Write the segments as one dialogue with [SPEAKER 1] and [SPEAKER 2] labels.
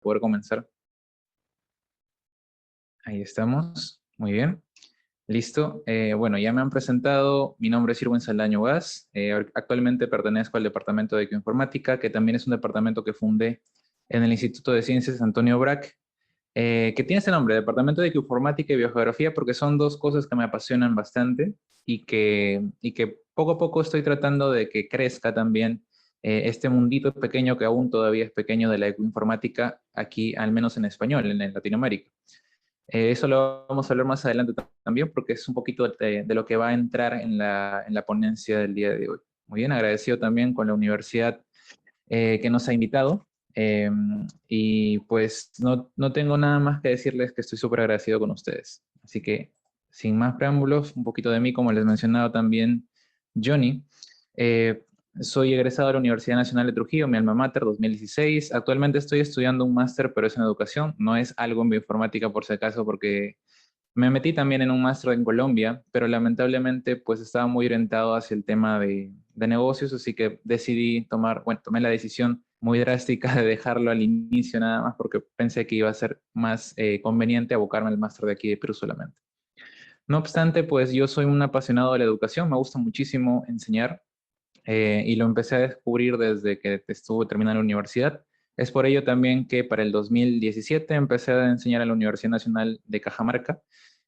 [SPEAKER 1] poder comenzar. Ahí estamos. Muy bien. Listo. Bueno, ya me han presentado. Mi nombre es Irwin Saldaño Gas. Actualmente pertenezco al Departamento de Bioinformática, que también es un departamento que fundé en el Instituto de Ciencias Antonio Brac, que tiene ese nombre, Departamento de Bioinformática y Biogeografía, porque son dos cosas que me apasionan bastante y que poco a poco estoy tratando de que crezca también este mundito pequeño que aún todavía es pequeño de la bioinformática aquí, al menos en español, en Latinoamérica. Eso lo vamos a hablar más adelante también porque es un poquito de lo que va a entrar en la ponencia del día de hoy. Muy bien, agradecido también con la universidad que nos ha invitado. eh, y pues no tengo nada más que decirles que estoy súper agradecido con ustedes. Así que sin más preámbulos, un poquito de mí, como les mencionaba también Johnny. Eh, Soy egresado de la Universidad Nacional de Trujillo, mi alma mater, 2016. Actualmente estoy estudiando un máster, pero es en educación. No es algo en bioinformática por si acaso, porque me metí también en un máster en Colombia, pero lamentablemente pues estaba muy orientado hacia el tema de negocios, así que decidí tomé la decisión muy drástica de dejarlo al inicio nada más porque pensé que iba a ser más conveniente abocarme al máster de aquí de Perú solamente. No obstante, pues yo soy un apasionado de la educación, me gusta muchísimo enseñar y lo empecé a descubrir desde que estuve terminando la universidad. Es por ello también que para el 2017 empecé a enseñar en la Universidad Nacional de Cajamarca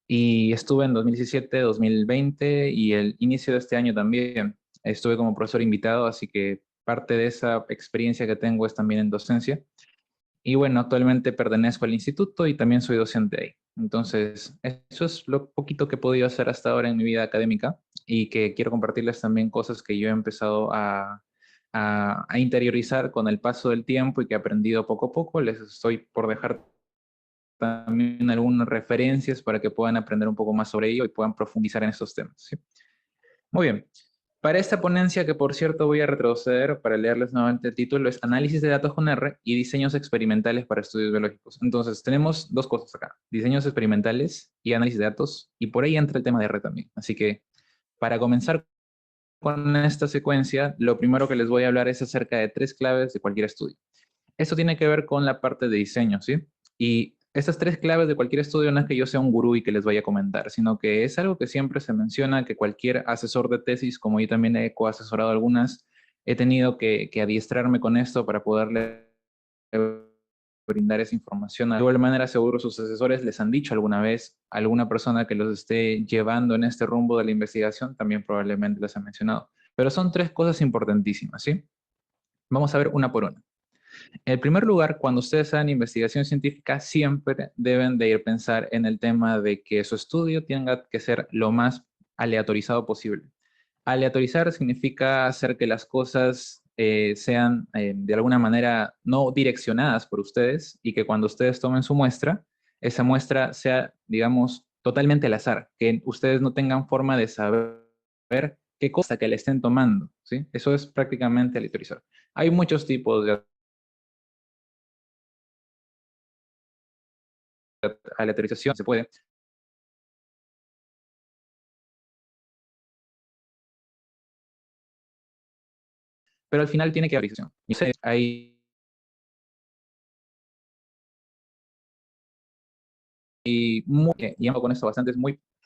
[SPEAKER 1] y estuve en 2017, 2020 y el inicio de este año también. Estuve como profesor invitado, así que parte de esa experiencia que tengo es también en docencia. Y bueno, actualmente pertenezco al instituto y también soy docente ahí. Entonces, eso es lo poquito que he podido hacer hasta ahora en mi vida académica y que quiero compartirles también cosas que yo he empezado a interiorizar con el paso del tiempo y que he aprendido poco a poco. Les estoy por dejar también algunas referencias para que puedan aprender un poco más sobre ello y puedan profundizar en estos temas, ¿sí? Muy bien. Para esta ponencia, que por cierto voy a retroceder para leerles nuevamente el título, es Análisis de datos con R y diseños experimentales para estudios biológicos. Entonces, tenemos dos cosas acá, diseños experimentales y análisis de datos, y por ahí entra el tema de R también. Así que, para comenzar con esta secuencia, lo primero que les voy a hablar es acerca de tres claves de cualquier estudio. Esto tiene que ver con la parte de diseño, ¿sí? Y estas tres claves de cualquier estudio no es que yo sea un gurú y que les vaya a comentar, sino que es algo que siempre se menciona, que cualquier asesor de tesis, como yo también he coasesorado algunas, he tenido que adiestrarme con esto para poderle brindar esa información. De igual manera, seguro sus asesores les han dicho alguna vez, alguna persona que los esté llevando en este rumbo de la investigación, también probablemente les ha mencionado. Pero son tres cosas importantísimas, ¿sí? Vamos a ver una por una. En primer lugar, cuando ustedes hagan investigación científica, siempre deben de ir a pensar en el tema de que su estudio tenga que ser lo más aleatorizado posible. Aleatorizar significa hacer que las cosas sean de alguna manera no direccionadas por ustedes y que cuando ustedes tomen su muestra, esa muestra sea, digamos, totalmente al azar, que ustedes no tengan forma de saber qué cosa que le estén tomando, ¿sí? Eso es prácticamente aleatorizar. Hay muchos tipos de aleatorización, se puede, pero al final tiene que haber aleatorización. Y hay y amo con esto bastante,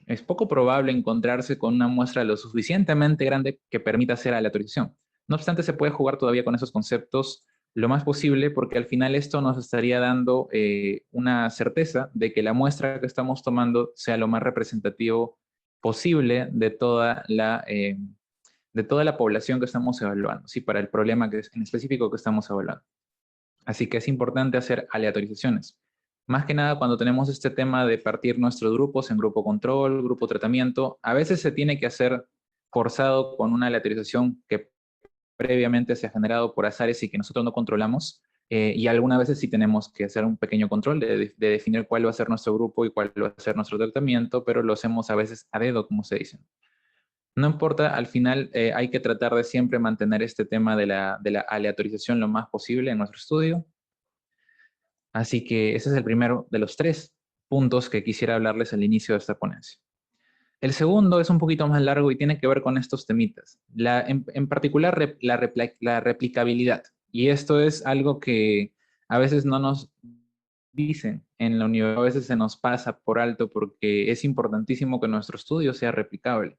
[SPEAKER 1] es poco probable encontrarse con una muestra lo suficientemente grande que permita hacer aleatorización. No obstante, se puede jugar todavía con esos conceptos lo más posible porque al final esto nos estaría dando una certeza de que la muestra que estamos tomando sea lo más representativo posible de toda la población que estamos evaluando, ¿sí? Para el problema que es en específico que estamos evaluando. Así que es importante hacer aleatorizaciones. Más que nada cuando tenemos este tema de partir nuestros grupos en grupo control, grupo tratamiento, a veces se tiene que hacer forzado con una aleatorización que previamente se ha generado por azares y que nosotros no controlamos. Y algunas veces sí tenemos que hacer un pequeño control de definir cuál va a ser nuestro grupo y cuál va a ser nuestro tratamiento, pero lo hacemos a veces a dedo, como se dice. No importa, al final hay que tratar de siempre mantener este tema de la aleatorización lo más posible en nuestro estudio. Así que ese es el primero de los tres puntos que quisiera hablarles al inicio de esta ponencia. El segundo es un poquito más largo y tiene que ver con estos temitas. En particular, la replicabilidad. Y esto es algo que a veces no nos dicen en la universidad a veces se nos pasa por alto porque es importantísimo que nuestro estudio sea replicable.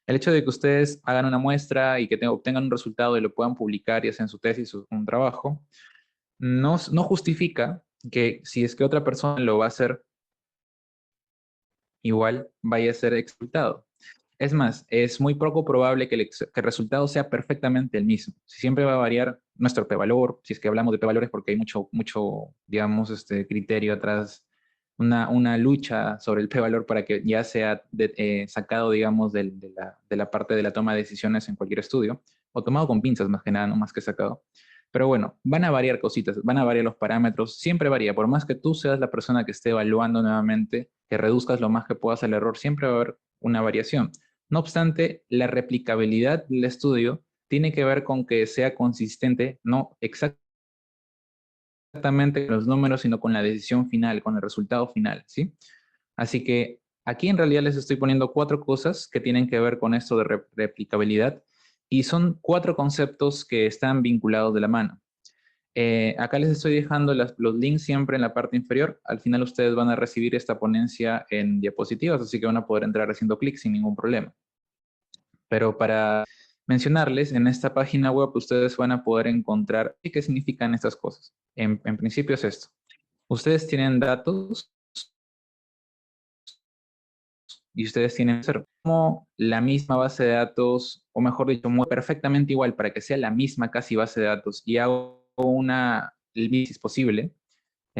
[SPEAKER 1] El hecho de que ustedes hagan una muestra y que obtengan un resultado y lo puedan publicar, ya sea en su tesis o un trabajo, no justifica que si es que otra persona lo va a hacer igual, vaya a ser exaltado. Es más, es muy poco probable que el resultado sea perfectamente el mismo. Siempre va a variar nuestro p-valor, si es que hablamos de p-valores porque hay mucho, digamos, criterio atrás, una lucha sobre el p-valor para que ya sea sacado, digamos, de la parte de la toma de decisiones en cualquier estudio, o tomado con pinzas más que nada, no más que sacado. Pero bueno, van a variar cositas, van a variar los parámetros, siempre varía, por más que tú seas la persona que esté evaluando nuevamente, que reduzcas lo más que puedas el error, siempre va a haber una variación. No obstante, la replicabilidad del estudio tiene que ver con que sea consistente, no exactamente con los números, sino con la decisión final, con el resultado final, ¿sí? Así que aquí en realidad les estoy poniendo 4 cosas que tienen que ver con esto de replicabilidad y son 4 conceptos que están vinculados de la mano. Acá les estoy dejando los links siempre en la parte inferior. Al final ustedes van a recibir esta ponencia en diapositivas, así que van a poder entrar haciendo clic sin ningún problema. Pero para mencionarles, en esta página web ustedes van a poder encontrar qué significan estas cosas. En principio es esto. Ustedes tienen datos y ustedes tienen como la misma base de datos, o mejor dicho, muy perfectamente igual para que sea la misma casi base de datos y hago una análisis posible,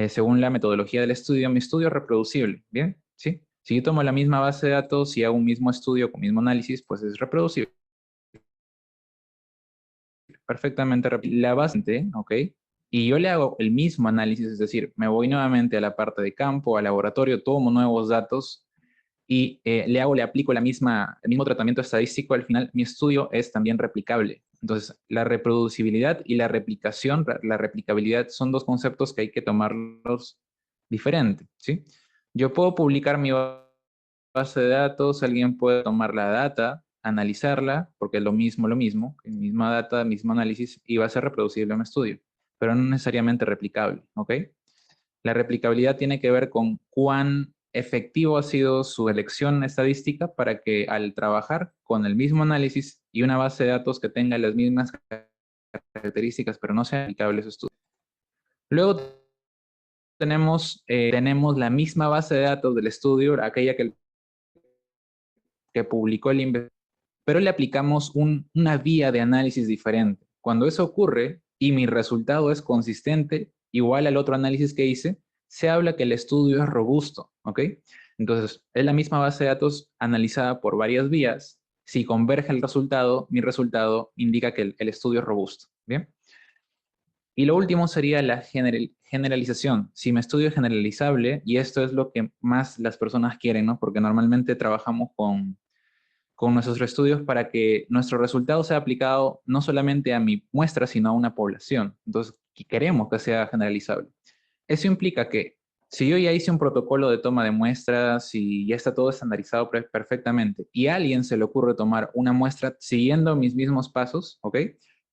[SPEAKER 1] según la metodología del estudio, mi estudio es reproducible, ¿bien? ¿Sí? Si yo tomo la misma base de datos y hago un mismo estudio con mismo análisis, pues es reproducible. Perfectamente la base, ¿ok? Y yo le hago el mismo análisis, es decir, me voy nuevamente a la parte de campo, al laboratorio, tomo nuevos datos y le aplico el mismo tratamiento estadístico, al final mi estudio es también replicable. Entonces, la reproducibilidad y la replicación, la replicabilidad son 2 conceptos que hay que tomarlos diferente, ¿sí? Yo puedo publicar mi base de datos, alguien puede tomar la data, analizarla, porque es lo mismo, misma data, mismo análisis, y va a ser reproducible en un estudio, pero no necesariamente replicable, ¿ok? La replicabilidad tiene que ver con cuán efectivo ha sido su elección estadística para que al trabajar con el mismo análisis y una base de datos que tenga las mismas características, pero no sea aplicable a su estudio. Luego tenemos la misma base de datos del estudio, aquella que publicó el investigador, pero le aplicamos una vía de análisis diferente. Cuando eso ocurre y mi resultado es consistente, igual al otro análisis que hice, se habla que el estudio es robusto, ¿ok? Entonces, es la misma base de datos analizada por varias vías. Si converge el resultado, mi resultado indica que el estudio es robusto, ¿bien? Y lo último sería la generalización. Si mi estudio es generalizable, y esto es lo que más las personas quieren, ¿no? Porque normalmente trabajamos con nuestros estudios para que nuestro resultado sea aplicado no solamente a mi muestra, sino a una población. Entonces, queremos que sea generalizable. Eso implica que si yo ya hice un protocolo de toma de muestras y ya está todo estandarizado perfectamente y a alguien se le ocurre tomar una muestra siguiendo mis mismos pasos, ¿ok?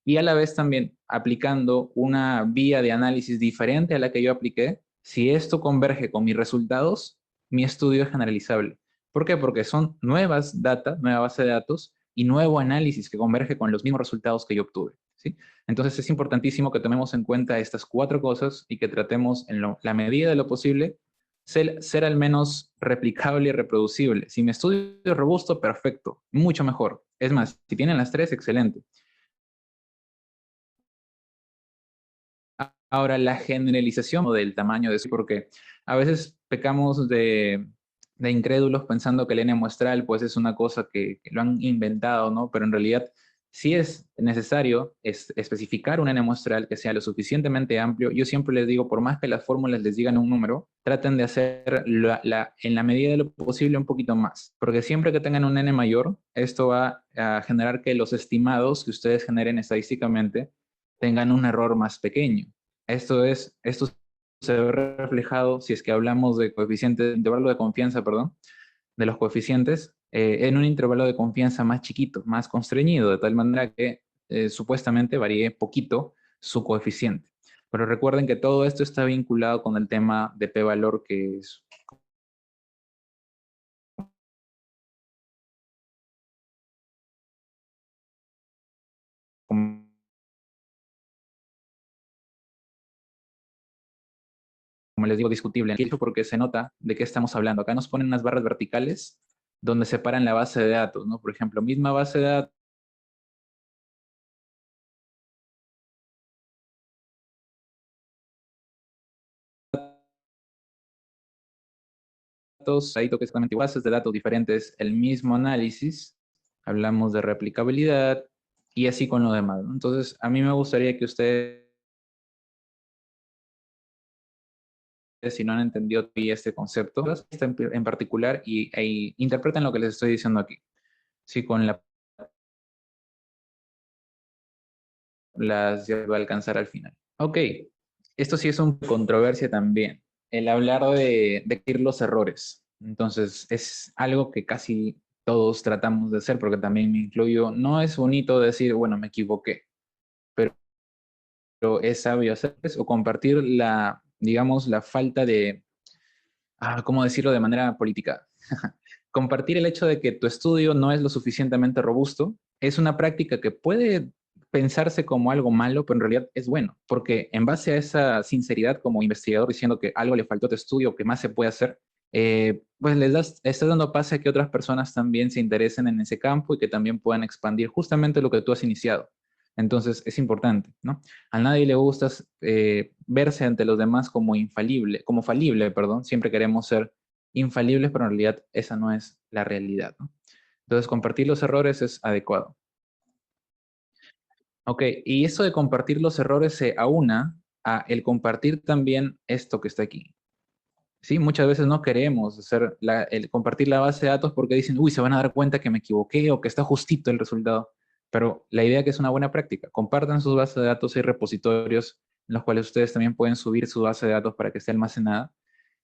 [SPEAKER 1] Y a la vez también aplicando una vía de análisis diferente a la que yo apliqué, si esto converge con mis resultados, mi estudio es generalizable. ¿Por qué? Porque son nuevas data, nueva base de datos y nuevo análisis que converge con los mismos resultados que yo obtuve, ¿sí? Entonces es importantísimo que tomemos en cuenta estas 4 cosas y que tratemos en la medida de lo posible ser al menos replicable y reproducible. Si mi estudio es robusto, perfecto, mucho mejor. Es más, si tienen las 3, excelente. Ahora, la generalización del tamaño de porque a veces pecamos de incrédulos pensando que el N muestral pues es una cosa que lo han inventado, ¿no? Pero en realidad sí es necesario especificar un N muestral que sea lo suficientemente amplio. Yo siempre les digo, por más que las fórmulas les digan un número, traten de hacer en la medida de lo posible un poquito más, porque siempre que tengan un N mayor, esto va a generar que los estimados que ustedes generen estadísticamente tengan un error más pequeño. Esto se ve reflejado si es que hablamos de coeficiente, intervalo de confianza, perdón, de los coeficientes, en un intervalo de confianza más chiquito, más constreñido, de tal manera que supuestamente varíe poquito su coeficiente. Pero recuerden que todo esto está vinculado con el tema de p-valor, que es, como les digo, discutible. Porque se nota de qué estamos hablando. Acá nos ponen unas barras verticales donde separan la base de datos, ¿no? Por ejemplo, misma base de datos, ahí toca exactamente bases de datos diferentes, el mismo análisis, hablamos de replicabilidad y así con lo demás, ¿no? Entonces, a mí me gustaría que ustedes, si no han entendido todavía este concepto, en particular, y interpreten lo que les estoy diciendo aquí. Sí, con las ya va a alcanzar al final. Ok, esto sí es una controversia también, el hablar de corregir los errores. Entonces, es algo que casi todos tratamos de hacer, porque también me incluyo. No es bonito decir, bueno, me equivoqué, pero es sabio hacer eso, o compartir la, digamos, la falta de, ¿cómo decirlo de manera política? Compartir el hecho de que tu estudio no es lo suficientemente robusto es una práctica que puede pensarse como algo malo, pero en realidad es bueno, porque en base a esa sinceridad como investigador diciendo que algo le faltó a tu estudio, que más se puede hacer, pues estás dando pase a que otras personas también se interesen en ese campo y que también puedan expandir justamente lo que tú has iniciado. Entonces es importante, ¿no? A nadie le gusta verse ante los demás como infalible, como falible, perdón. Siempre queremos ser infalibles, pero en realidad esa no es la realidad, ¿no? Entonces, compartir los errores es adecuado. Ok, y eso de compartir los errores se aúna a el compartir también esto que está aquí. Sí, muchas veces no queremos hacer el compartir la base de datos porque dicen, uy, se van a dar cuenta que me equivoqué o que está justito el resultado. Pero la idea que es una buena práctica. Compartan sus bases de datos y repositorios en los cuales ustedes también pueden subir su base de datos para que esté almacenada.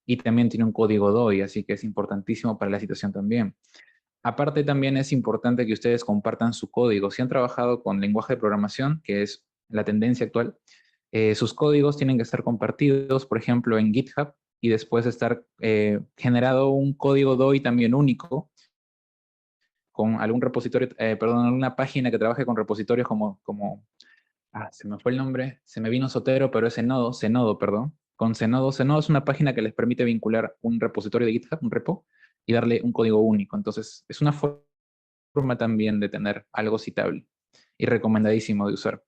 [SPEAKER 1] Y también tiene un código DOI, así que es importantísimo para la situación también. Aparte, también es importante que ustedes compartan su código. Si han trabajado con lenguaje de programación, que es la tendencia actual, sus códigos tienen que estar compartidos, por ejemplo, en GitHub, y después estar generado un código DOI también único con algún repositorio, perdón, alguna página que trabaje con repositorios se me fue el nombre, se me vino Sotero, pero es Zenodo, perdón. Con Zenodo es una página que les permite vincular un repositorio de GitHub, un repo, y darle un código único. Entonces, es una forma también de tener algo citable y recomendadísimo de usar.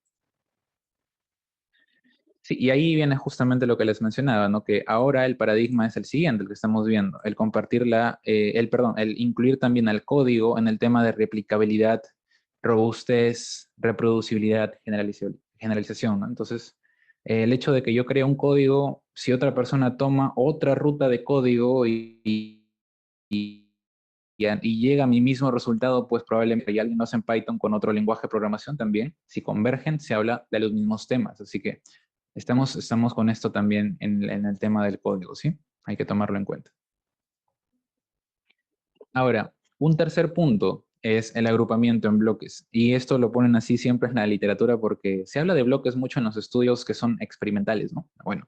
[SPEAKER 1] Sí, y ahí viene justamente lo que les mencionaba, ¿no? Que ahora el paradigma es el siguiente, el que estamos viendo, el compartir el incluir también al código en el tema de replicabilidad, robustez, reproducibilidad, generalización, ¿no? Entonces, el hecho de que yo cree un código, si otra persona toma otra ruta de código y llega a mi mismo resultado, pues probablemente hay alguien lo hace en Python con otro lenguaje de programación también. Si convergen, se habla de los mismos temas. Así que estamos con esto también en el tema del código, ¿sí? Hay que tomarlo en cuenta. Ahora, un tercer punto es el agrupamiento en bloques. Y esto lo ponen así siempre en la literatura porque se habla de bloques mucho en los estudios que son experimentales, ¿no? Bueno,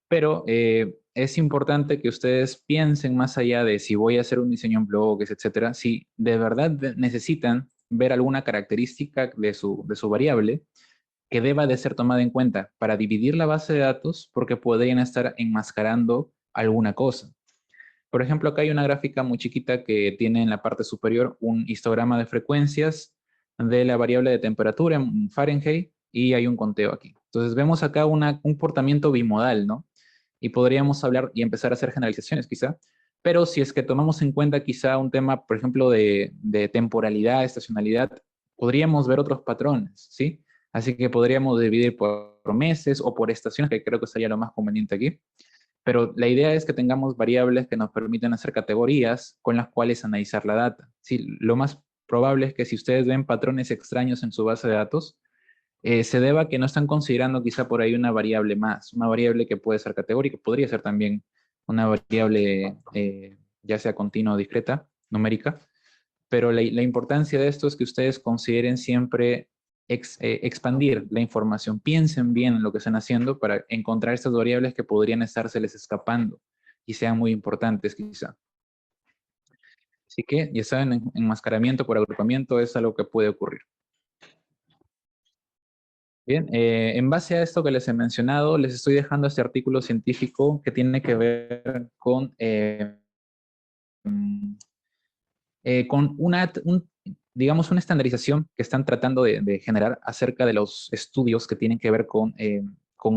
[SPEAKER 1] pero es importante que ustedes piensen más allá de si voy a hacer un diseño en bloques, etcétera, si de verdad necesitan ver alguna característica de su variable que deba de ser tomada en cuenta para dividir la base de datos porque podrían estar enmascarando alguna cosa. Por ejemplo, acá hay una gráfica muy chiquita que tiene en la parte superior un histograma de frecuencias de la variable de temperatura en Fahrenheit y hay un conteo aquí. Entonces vemos acá un comportamiento bimodal, ¿no? Y podríamos hablar y empezar a hacer generalizaciones quizá, pero si es que tomamos en cuenta quizá un tema, por ejemplo, de temporalidad, estacionalidad, podríamos ver otros patrones, ¿sí? Así que podríamos dividir por meses o por estaciones, que creo que sería lo más conveniente aquí. Pero la idea es que tengamos variables que nos permiten hacer categorías con las cuales analizar la data. Sí, lo más probable es que si ustedes ven patrones extraños en su base de datos, se deba a que no están considerando quizá por ahí una variable más, una variable que puede ser categórica, podría ser también una variable ya sea continua o discreta, numérica, pero la importancia de esto es que ustedes consideren siempre expandir la información. Piensen bien en lo que están haciendo para encontrar estas variables que podrían estárseles escapando y sean muy importantes quizá. Así que, ya saben, enmascaramiento por agrupamiento es algo que puede ocurrir. Bien, en base a esto que les he mencionado, les estoy dejando este artículo científico que tiene que ver con digamos, una estandarización que están tratando de generar acerca de los estudios que tienen que ver con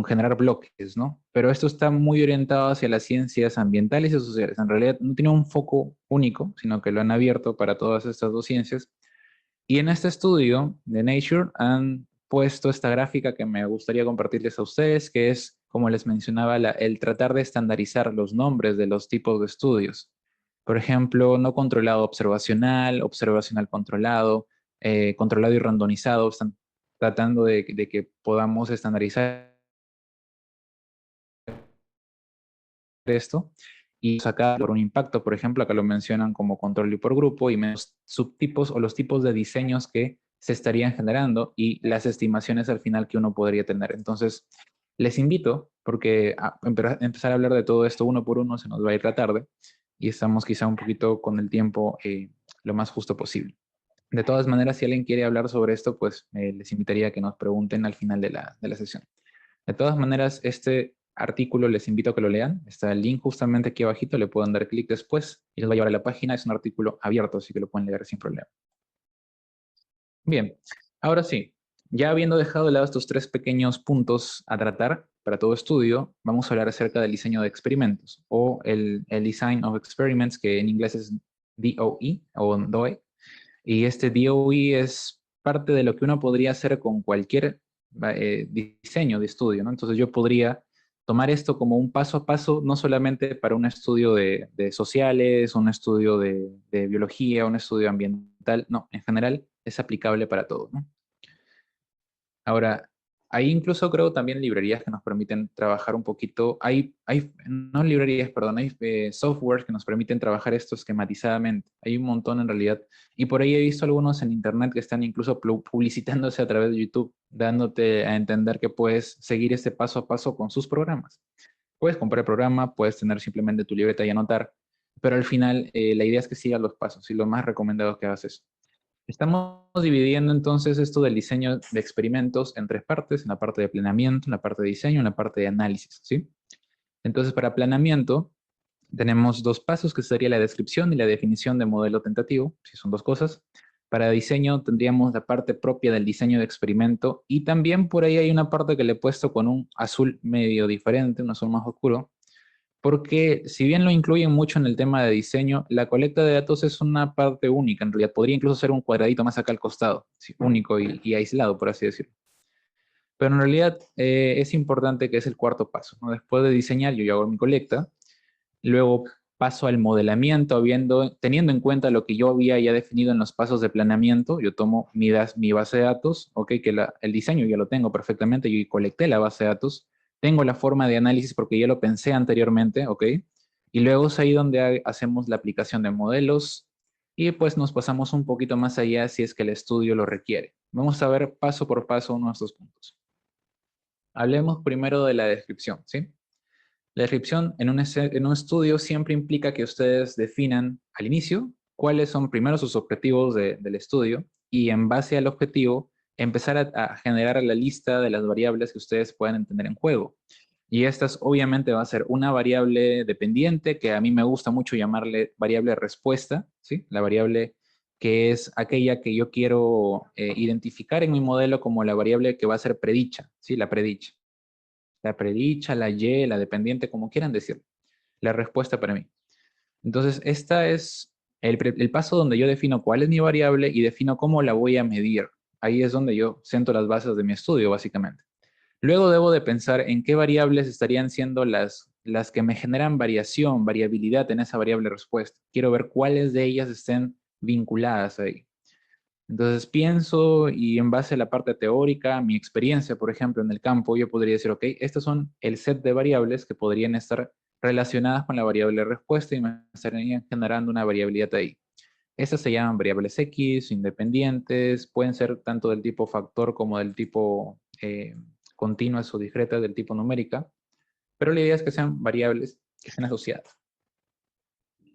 [SPEAKER 1] generar bloques, ¿no? Pero esto está muy orientado hacia las ciencias ambientales y sociales. En realidad no tiene un foco único, sino que lo han abierto para todas estas dos ciencias. Y en este estudio de Nature han puesto esta gráfica que me gustaría compartirles a ustedes, que es, como les mencionaba, el tratar de estandarizar los nombres de los tipos de estudios. Por ejemplo, no controlado observacional, observacional controlado, controlado y randomizado. Están tratando de que podamos estandarizar esto y sacar por un impacto. Por ejemplo, acá lo mencionan como control y por grupo y menos subtipos o los tipos de diseños que se estarían generando y las estimaciones al final que uno podría tener. Entonces, les invito, porque empezar a hablar de todo esto uno por uno se nos va a ir la tarde y estamos quizá un poquito con el tiempo lo más justo posible. De todas maneras, si alguien quiere hablar sobre esto, pues les invitaría a que nos pregunten al final de la sesión. De todas maneras, este artículo les invito a que lo lean. Está el link justamente aquí abajito, le pueden dar clic después y les va a llevar a la página. Es un artículo abierto, así que lo pueden leer sin problema. Bien, ahora sí, ya habiendo dejado de lado estos tres pequeños puntos a tratar para todo estudio, vamos a hablar acerca del diseño de experimentos o el Design of Experiments, que en inglés es DOE o DOE. Y este DOE es parte de lo que uno podría hacer con cualquier diseño de estudio, ¿no? Entonces yo podría tomar esto como un paso a paso, no solamente para un estudio de sociales, un estudio de biología, un estudio ambiental, no, en general es aplicable para todo, ¿no? Ahora, hay incluso creo también librerías que nos permiten trabajar un poquito, no librerías, perdón, hay softwares que nos permiten trabajar esto esquematizadamente. Hay un montón en realidad. Y por ahí he visto algunos en internet que están incluso publicitándose a través de YouTube, dándote a entender que puedes seguir este paso a paso con sus programas. Puedes comprar el programa, puedes tener simplemente tu libreta y anotar, pero al final la idea es que sigas los pasos y lo más recomendado es que hagas eso. Estamos dividiendo entonces esto del diseño de experimentos en tres partes, en la parte de planeamiento, en la parte de diseño, en la parte de análisis, ¿sí? Entonces, para planeamiento tenemos dos pasos, que sería la descripción y la definición de modelo tentativo, si son dos cosas. Para diseño tendríamos la parte propia del diseño de experimento y también por ahí hay una parte que le he puesto con un azul medio diferente, un azul más oscuro, porque si bien lo incluyen mucho en el tema de diseño, la colecta de datos es una parte única, en realidad podría incluso ser un cuadradito más acá al costado, ¿sí? Único y aislado, por así decirlo. Pero en realidad es importante que es el cuarto paso, ¿no? Después de diseñar, yo ya hago mi colecta, luego paso al modelamiento, teniendo en cuenta lo que yo había ya definido en los pasos de planeamiento, yo tomo mi base de datos, ok, que el diseño ya lo tengo perfectamente, yo colecté la base de datos, tengo la forma de análisis porque ya lo pensé anteriormente, ok, y luego es ahí donde hacemos la aplicación de modelos y pues nos pasamos un poquito más allá si es que el estudio lo requiere. Vamos a ver paso por paso uno de estos puntos. Hablemos primero de la descripción, ¿sí? La descripción en un estudio siempre implica que ustedes definan al inicio cuáles son primero sus objetivos del estudio y en base al objetivo empezar a generar la lista de las variables que ustedes puedan tener en juego. Y estas obviamente va a ser una variable dependiente que a mí me gusta mucho llamarle variable respuesta, ¿sí? La variable que es aquella que yo quiero identificar en mi modelo como la variable que va a ser predicha, ¿sí? La predicha, la y, la dependiente, como quieran decirlo. La respuesta para mí. Entonces, esta es el paso donde yo defino cuál es mi variable y defino cómo la voy a medir. Ahí es donde yo siento las bases de mi estudio, básicamente. Luego debo de pensar en qué variables estarían siendo las que me generan variabilidad en esa variable respuesta. Quiero ver cuáles de ellas estén vinculadas ahí. Entonces pienso y en base a la parte teórica, mi experiencia, por ejemplo, en el campo, yo podría decir, ok, estos son el set de variables que podrían estar relacionadas con la variable respuesta y me estarían generando una variabilidad ahí. Esas se llaman variables X, independientes, pueden ser tanto del tipo factor como del tipo continuas o discretas del tipo numérica, pero la idea es que sean variables que estén asociadas.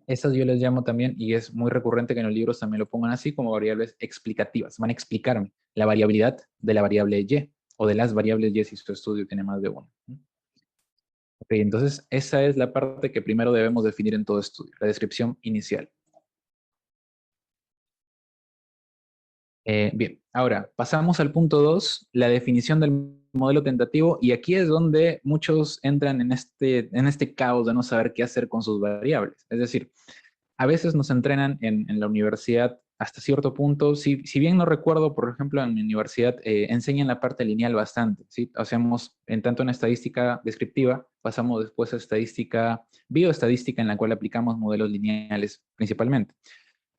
[SPEAKER 1] Esas yo les llamo también, y es muy recurrente que en los libros también lo pongan así, como variables explicativas. Van a explicarme la variabilidad de la variable Y, o de las variables Y si su estudio tiene más de una. Ok, entonces esa es la parte que primero debemos definir en todo estudio, la descripción inicial. Bien, ahora pasamos al punto 2, la definición del modelo tentativo, y aquí es donde muchos entran en este caos de no saber qué hacer con sus variables. Es decir, a veces nos entrenan en la universidad hasta cierto punto, si bien no recuerdo, por ejemplo, en mi universidad enseñan la parte lineal bastante, ¿sí? Hacemos, en tanto en estadística descriptiva, pasamos después a estadística, bioestadística, en la cual aplicamos modelos lineales principalmente.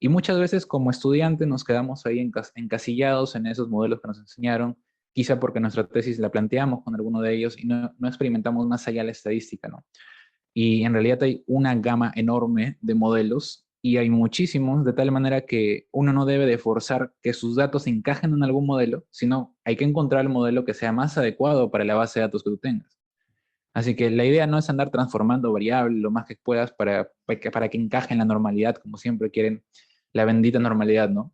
[SPEAKER 1] Y muchas veces como estudiantes nos quedamos ahí encasillados en esos modelos que nos enseñaron, quizá porque nuestra tesis la planteamos con alguno de ellos y no experimentamos más allá la estadística, ¿no? Y en realidad hay una gama enorme de modelos y hay muchísimos, de tal manera que uno no debe de forzar que sus datos encajen en algún modelo, sino hay que encontrar el modelo que sea más adecuado para la base de datos que tú tengas. Así que la idea no es andar transformando variables lo más que puedas para que encaje en la normalidad, como siempre quieren la bendita normalidad, ¿no?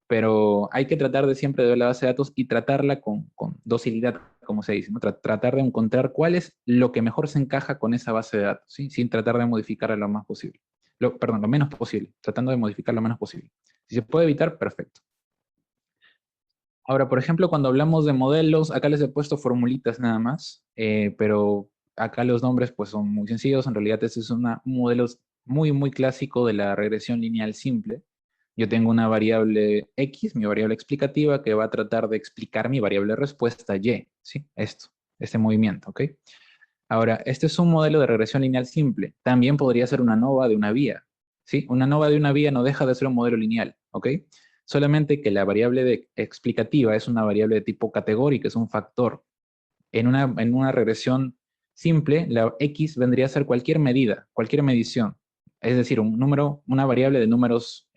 [SPEAKER 1] Pero hay que tratar de siempre de ver la base de datos y tratarla con docilidad, como se dice, ¿no? Tratar de encontrar cuál es lo que mejor se encaja con esa base de datos, ¿sí? Sin tratar de modificarla lo más posible. Perdón, lo menos posible, tratando de modificar lo menos posible. Si se puede evitar, perfecto. Ahora, por ejemplo, cuando hablamos de modelos, acá les he puesto formulitas nada más, pero acá los nombres pues son muy sencillos. En realidad este es un modelo muy, muy clásico de la regresión lineal simple. Yo tengo una variable X, mi variable explicativa, que va a tratar de explicar mi variable respuesta Y, ¿sí? Este movimiento, ¿ok? Ahora, este es un modelo de regresión lineal simple. También podría ser una ANOVA de una vía, ¿sí? Una ANOVA de una vía no deja de ser un modelo lineal, ¿ok? Solamente que la variable explicativa es una variable de tipo categórica, es un factor. En una regresión simple, la X vendría a ser cualquier medida, cualquier medición. Es decir, un número, una variable de números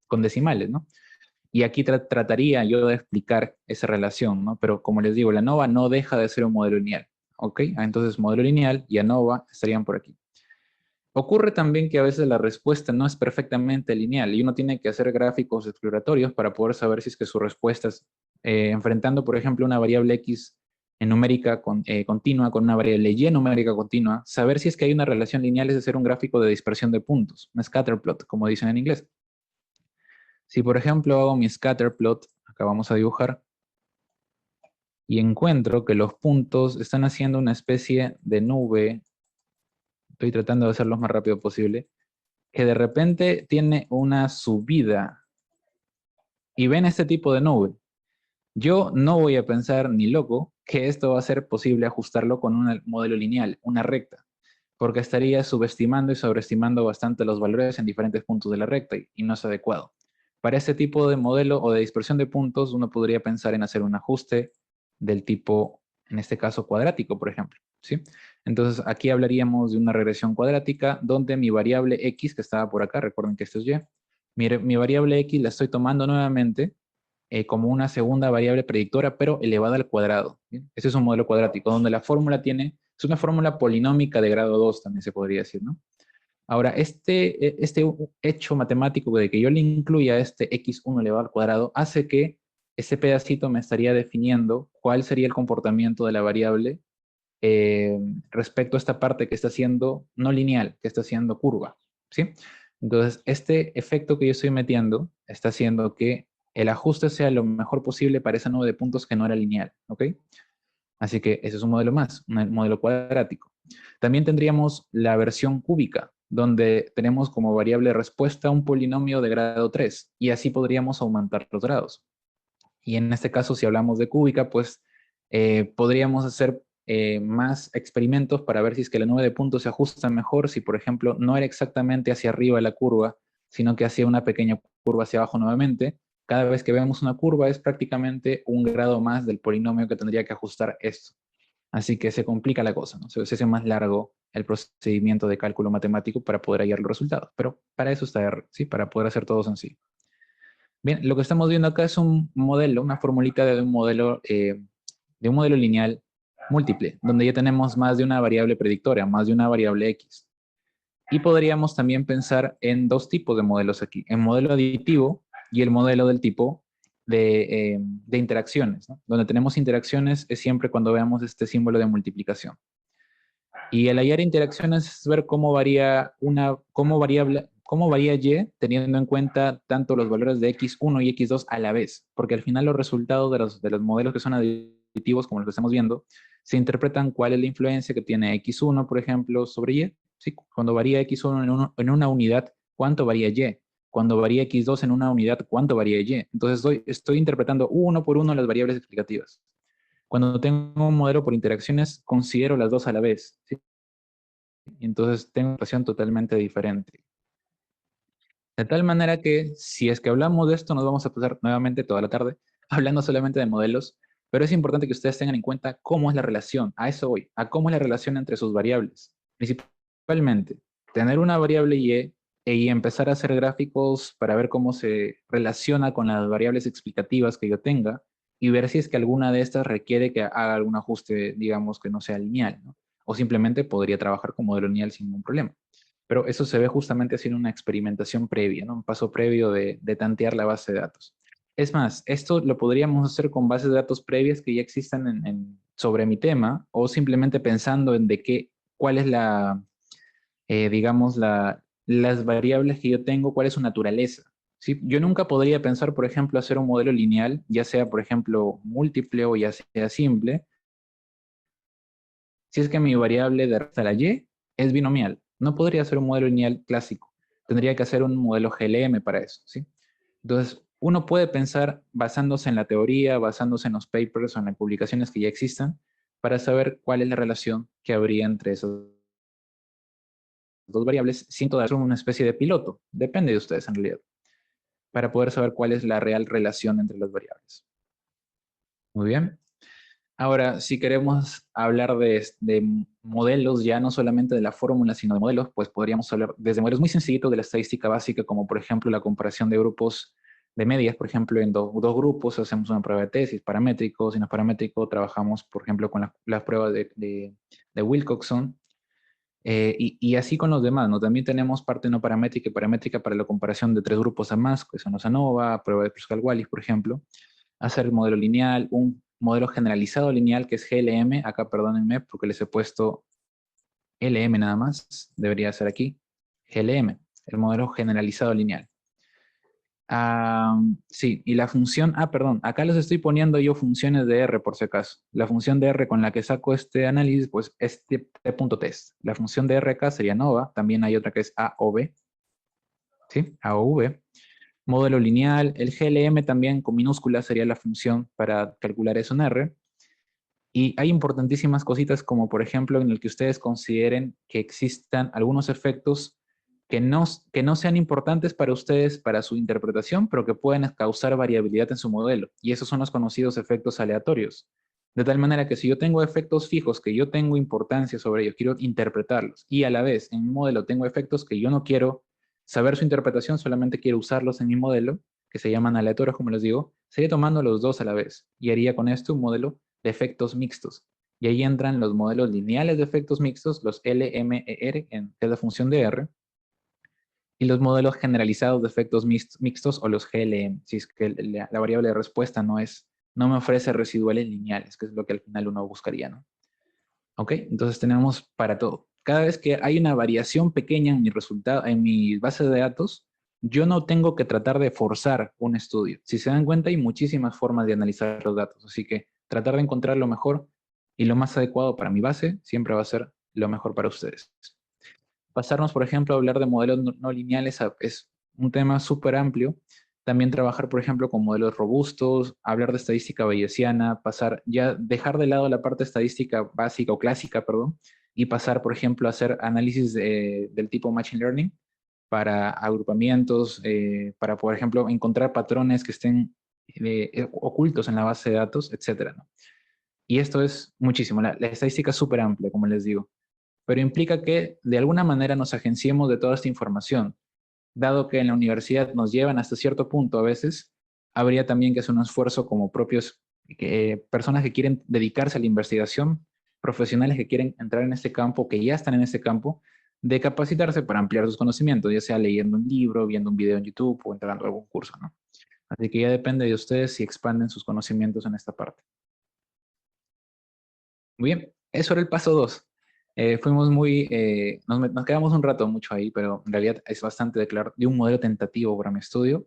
[SPEAKER 1] con decimales, ¿no? Y aquí trataría yo de explicar esa relación, ¿no? Pero como les digo, la ANOVA no deja de ser un modelo lineal, ¿ok? Entonces, modelo lineal y ANOVA estarían por aquí. Ocurre también que a veces la respuesta no es perfectamente lineal y uno tiene que hacer gráficos exploratorios para poder saber si es que su respuesta es enfrentando, por ejemplo, una variable X en numérica continua con una variable Y numérica continua, saber si es que hay una relación lineal es hacer un gráfico de dispersión de puntos, un scatter plot, como dicen en inglés. Si, por ejemplo, hago mi scatter plot, acá vamos a dibujar, y encuentro que los puntos están haciendo una especie de nube, estoy tratando de hacerlo lo más rápido posible, que de repente tiene una subida y ven este tipo de nube. Yo no voy a pensar ni loco que esto va a ser posible ajustarlo con un modelo lineal, una recta, porque estaría subestimando y sobreestimando bastante los valores en diferentes puntos de la recta y no es adecuado. Para este tipo de modelo o de dispersión de puntos, uno podría pensar en hacer un ajuste del tipo, en este caso, cuadrático, por ejemplo, ¿sí? Entonces, aquí hablaríamos de una regresión cuadrática donde mi variable X, que estaba por acá, recuerden que esto es Y, mi variable X la estoy tomando nuevamente como una segunda variable predictora, pero elevada al cuadrado. ¿Bien? Ese es un modelo cuadrático, donde la fórmula es una fórmula polinómica de grado 2, también se podría decir, ¿no? Ahora, este hecho matemático de que yo le incluya este x1 elevado al cuadrado hace que ese pedacito me estaría definiendo cuál sería el comportamiento de la variable eh, respecto a esta parte que está siendo no lineal, que está siendo curva, ¿sí? Entonces, este efecto que yo estoy metiendo está haciendo que el ajuste sea lo mejor posible para esa nube de puntos que no era lineal, ¿ok? Así que ese es un modelo más, un modelo cuadrático. También tendríamos la versión cúbica, donde tenemos como variable respuesta un polinomio de grado 3, y así podríamos aumentar los grados. Y en este caso, si hablamos de cúbica, pues podríamos hacer más experimentos para ver si es que la nube de puntos se ajusta mejor, si por ejemplo no era exactamente hacia arriba la curva, sino que hacía una pequeña curva hacia abajo nuevamente. Cada vez que vemos una curva es prácticamente un grado más del polinomio que tendría que ajustar esto. Así que se complica la cosa, ¿no? Se hace más largo el procedimiento de cálculo matemático para poder hallar los resultados. Pero para eso está R, ¿sí? Para poder hacer todo sencillo. Bien, lo que estamos viendo acá es un modelo, una formulita de un modelo lineal múltiple, donde ya tenemos más de una variable predictora, más de una variable X. Y podríamos también pensar en dos tipos de modelos aquí, el modelo aditivo y el modelo del tipo de interacciones, ¿no? Donde tenemos interacciones es siempre cuando veamos este símbolo de multiplicación. Y el hallar interacciones es ver cómo varía cómo varía Y teniendo en cuenta tanto los valores de X1 y X2 a la vez, porque al final los resultados de los modelos que son aditivos, como los que estamos viendo, se interpretan cuál es la influencia que tiene X1, por ejemplo, sobre Y. ¿Sí? Cuando varía X1 en una unidad, ¿cuánto varía Y? Cuando varía X2 en una unidad, ¿cuánto varía Y? Entonces estoy interpretando uno por uno las variables explicativas. Cuando tengo un modelo por interacciones, considero las dos a la vez, ¿sí? Entonces tengo una relación totalmente diferente. De tal manera que si es que hablamos de esto, nos vamos a pasar nuevamente toda la tarde hablando solamente de modelos, pero es importante que ustedes tengan en cuenta cómo es la relación, a eso voy, a cómo es la relación entre sus variables. Principalmente, tener una variable y empezar a hacer gráficos para ver cómo se relaciona con las variables explicativas que yo tenga y ver si es que alguna de estas requiere que haga algún ajuste, digamos, que no sea lineal, ¿no? O simplemente podría trabajar con modelo lineal sin ningún problema. Pero eso se ve justamente haciendo una experimentación previa, ¿no? Un paso previo de tantear la base de datos. Es más, esto lo podríamos hacer con bases de datos previas que ya existan sobre mi tema o simplemente pensando en cuál es digamos, las variables que yo tengo, cuál es su naturaleza. ¿Sí? Yo nunca podría pensar, por ejemplo, hacer un modelo lineal, ya sea, por ejemplo, múltiple o ya sea simple, si es que mi variable de hasta la y es binomial. No podría hacer un modelo lineal clásico. Tendría que hacer un modelo GLM para eso, ¿sí? Entonces, uno puede pensar basándose en la teoría, basándose en los papers o en las publicaciones que ya existan, para saber cuál es la relación que habría entre esas dos variables, sin dar una especie de piloto. Depende de ustedes en realidad, para poder saber cuál es la real relación entre las variables. Muy bien. Ahora, si queremos hablar de modelos, ya no solamente de la fórmula, sino de modelos, pues podríamos hablar desde modelos muy sencillitos de la estadística básica, como por ejemplo la comparación de grupos de medias, por ejemplo, en dos grupos hacemos una prueba de tesis paramétrico, si no es paramétrico, trabajamos, por ejemplo, con la prueba de Wilcoxon, y así con los demás, ¿no? También tenemos parte no paramétrica y paramétrica para la comparación de tres grupos a más, que son los ANOVA, prueba de Pascal-Wallis, por ejemplo, hacer el modelo lineal, un modelo generalizado lineal que es GLM, acá perdónenme porque les he puesto LM nada más, debería ser aquí, GLM, el modelo generalizado lineal. Sí, y la función, perdón, acá les estoy poniendo yo funciones de R por si acaso. La función de R con la que saco este análisis, pues es t.test. La función de R acá sería NOVA, también hay otra que es A o B, ¿sí? A o V. Modelo lineal, el GLM también con minúsculas sería la función para calcular eso en R. Y hay importantísimas cositas como por ejemplo en el que ustedes consideren que existan algunos efectos que no sean importantes para ustedes, para su interpretación, pero que pueden causar variabilidad en su modelo. Y esos son los conocidos efectos aleatorios. De tal manera que si yo tengo efectos fijos que yo tengo importancia sobre ellos, quiero interpretarlos, y a la vez en mi modelo tengo efectos que yo no quiero saber su interpretación, solamente quiero usarlos en mi modelo, que se llaman aleatorios, como les digo, sería tomando los dos a la vez. Y haría con esto un modelo de efectos mixtos. Y ahí entran los modelos lineales de efectos mixtos, los LMER, que es la función de R, y los modelos generalizados de efectos mixtos o los GLM, si es que la variable de respuesta no me ofrece residuales lineales, que es lo que al final uno buscaría, ¿no? ¿Ok? Entonces tenemos para todo. Cada vez que hay una variación pequeña en mi resultado, en mi base de datos, yo no tengo que tratar de forzar un estudio. Si se dan cuenta, hay muchísimas formas de analizar los datos, así que tratar de encontrar lo mejor y lo más adecuado para mi base siempre va a ser lo mejor para ustedes. Pasarnos, por ejemplo, a hablar de modelos no lineales es un tema súper amplio. También trabajar, por ejemplo, con modelos robustos, hablar de estadística bayesiana, dejar de lado la parte estadística básica o clásica, perdón, y pasar, por ejemplo, a hacer análisis del tipo Machine Learning para agrupamientos, para, por ejemplo, encontrar patrones que estén ocultos en la base de datos, etcétera, ¿no? Y esto es muchísimo. La estadística es súper amplia, como les digo. pero implica que de alguna manera nos agenciemos de toda esta información. Dado que en la universidad nos llevan hasta cierto punto a veces, habría también que hacer un esfuerzo como propios, personas que quieren dedicarse a la investigación, profesionales que quieren entrar en este campo, que ya están en este campo, de capacitarse para ampliar sus conocimientos, ya sea leyendo un libro, viendo un video en YouTube o entrando a algún curso, ¿no? Así que ya depende de ustedes si expanden sus conocimientos en esta parte. Muy bien, eso era el paso 2. Fuimos muy, nos quedamos un rato mucho ahí, pero en realidad es bastante de un modelo tentativo para mi estudio.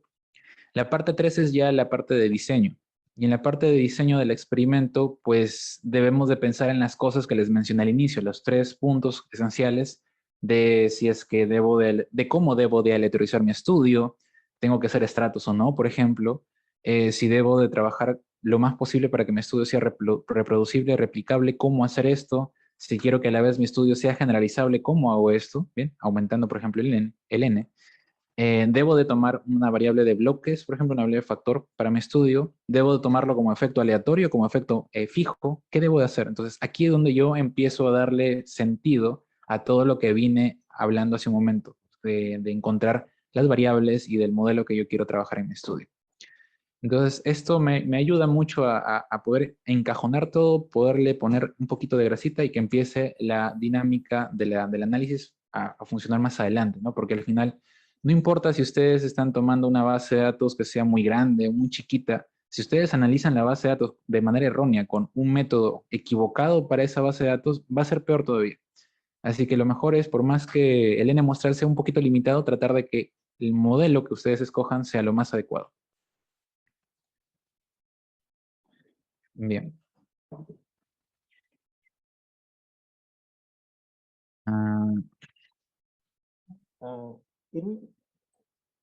[SPEAKER 1] La parte 3 es ya la parte de diseño. Y en la parte de diseño del experimento, pues debemos de pensar en las cosas que les mencioné al inicio, los 3 puntos esenciales de si es que de cómo debo de aleatorizar mi estudio, tengo que hacer estratos o no, por ejemplo, si debo de trabajar lo más posible para que mi estudio sea reproducible, replicable, cómo hacer esto, si quiero que a la vez mi estudio sea generalizable, cómo hago esto, bien, aumentando, por ejemplo, el N. Debo de tomar una variable de bloques, por ejemplo, una variable de factor para mi estudio. Debo de tomarlo como efecto aleatorio, como efecto fijo. ¿Qué debo de hacer? Entonces, aquí es donde yo empiezo a darle sentido a todo lo que vine hablando hace un momento, de encontrar las variables y del modelo que yo quiero trabajar en mi estudio. Entonces, esto me ayuda mucho a poder encajonar todo, poderle poner un poquito de grasita y que empiece la dinámica del análisis a funcionar más adelante, ¿no? Porque al final, no importa si ustedes están tomando una base de datos que sea muy grande o muy chiquita, si ustedes analizan la base de datos de manera errónea con un método equivocado para esa base de datos, va a ser peor todavía. Así que lo mejor es, por más que el N muestral sea un poquito limitado, tratar de que el modelo que ustedes escojan sea lo más adecuado. Bien. Ah,
[SPEAKER 2] Ah, Irwin,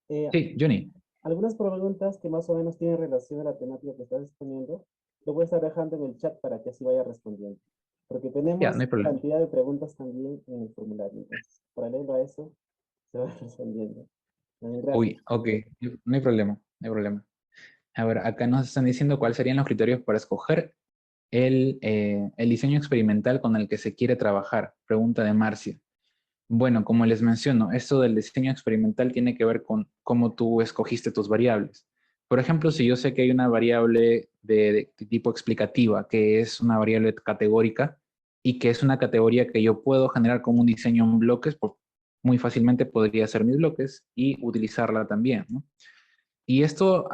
[SPEAKER 2] eh,
[SPEAKER 1] sí, Johnny.
[SPEAKER 2] algunas preguntas que más o menos tienen relación a la temática que estás exponiendo, lo voy a estar dejando en el chat para que así vaya respondiendo. Porque
[SPEAKER 1] Ya, no
[SPEAKER 2] tenemos
[SPEAKER 1] hay problema.
[SPEAKER 2] cantidad de preguntas también en el formulario. Entonces, paralelo a eso, se va respondiendo. Gracias.
[SPEAKER 1] Uy, ok, no hay problema, no hay problema. A ver, acá nos están diciendo cuáles serían los criterios para escoger el diseño experimental con el que se quiere trabajar. Pregunta de Marcia. Bueno, como les menciono, esto del diseño experimental tiene que ver con cómo tú escogiste tus variables. Por ejemplo, si yo sé que hay una variable de tipo explicativa, que es una variable categórica y que es una categoría que yo puedo generar como un diseño en bloques, pues muy fácilmente podría hacer mis bloques y utilizarla también, ¿no? Y esto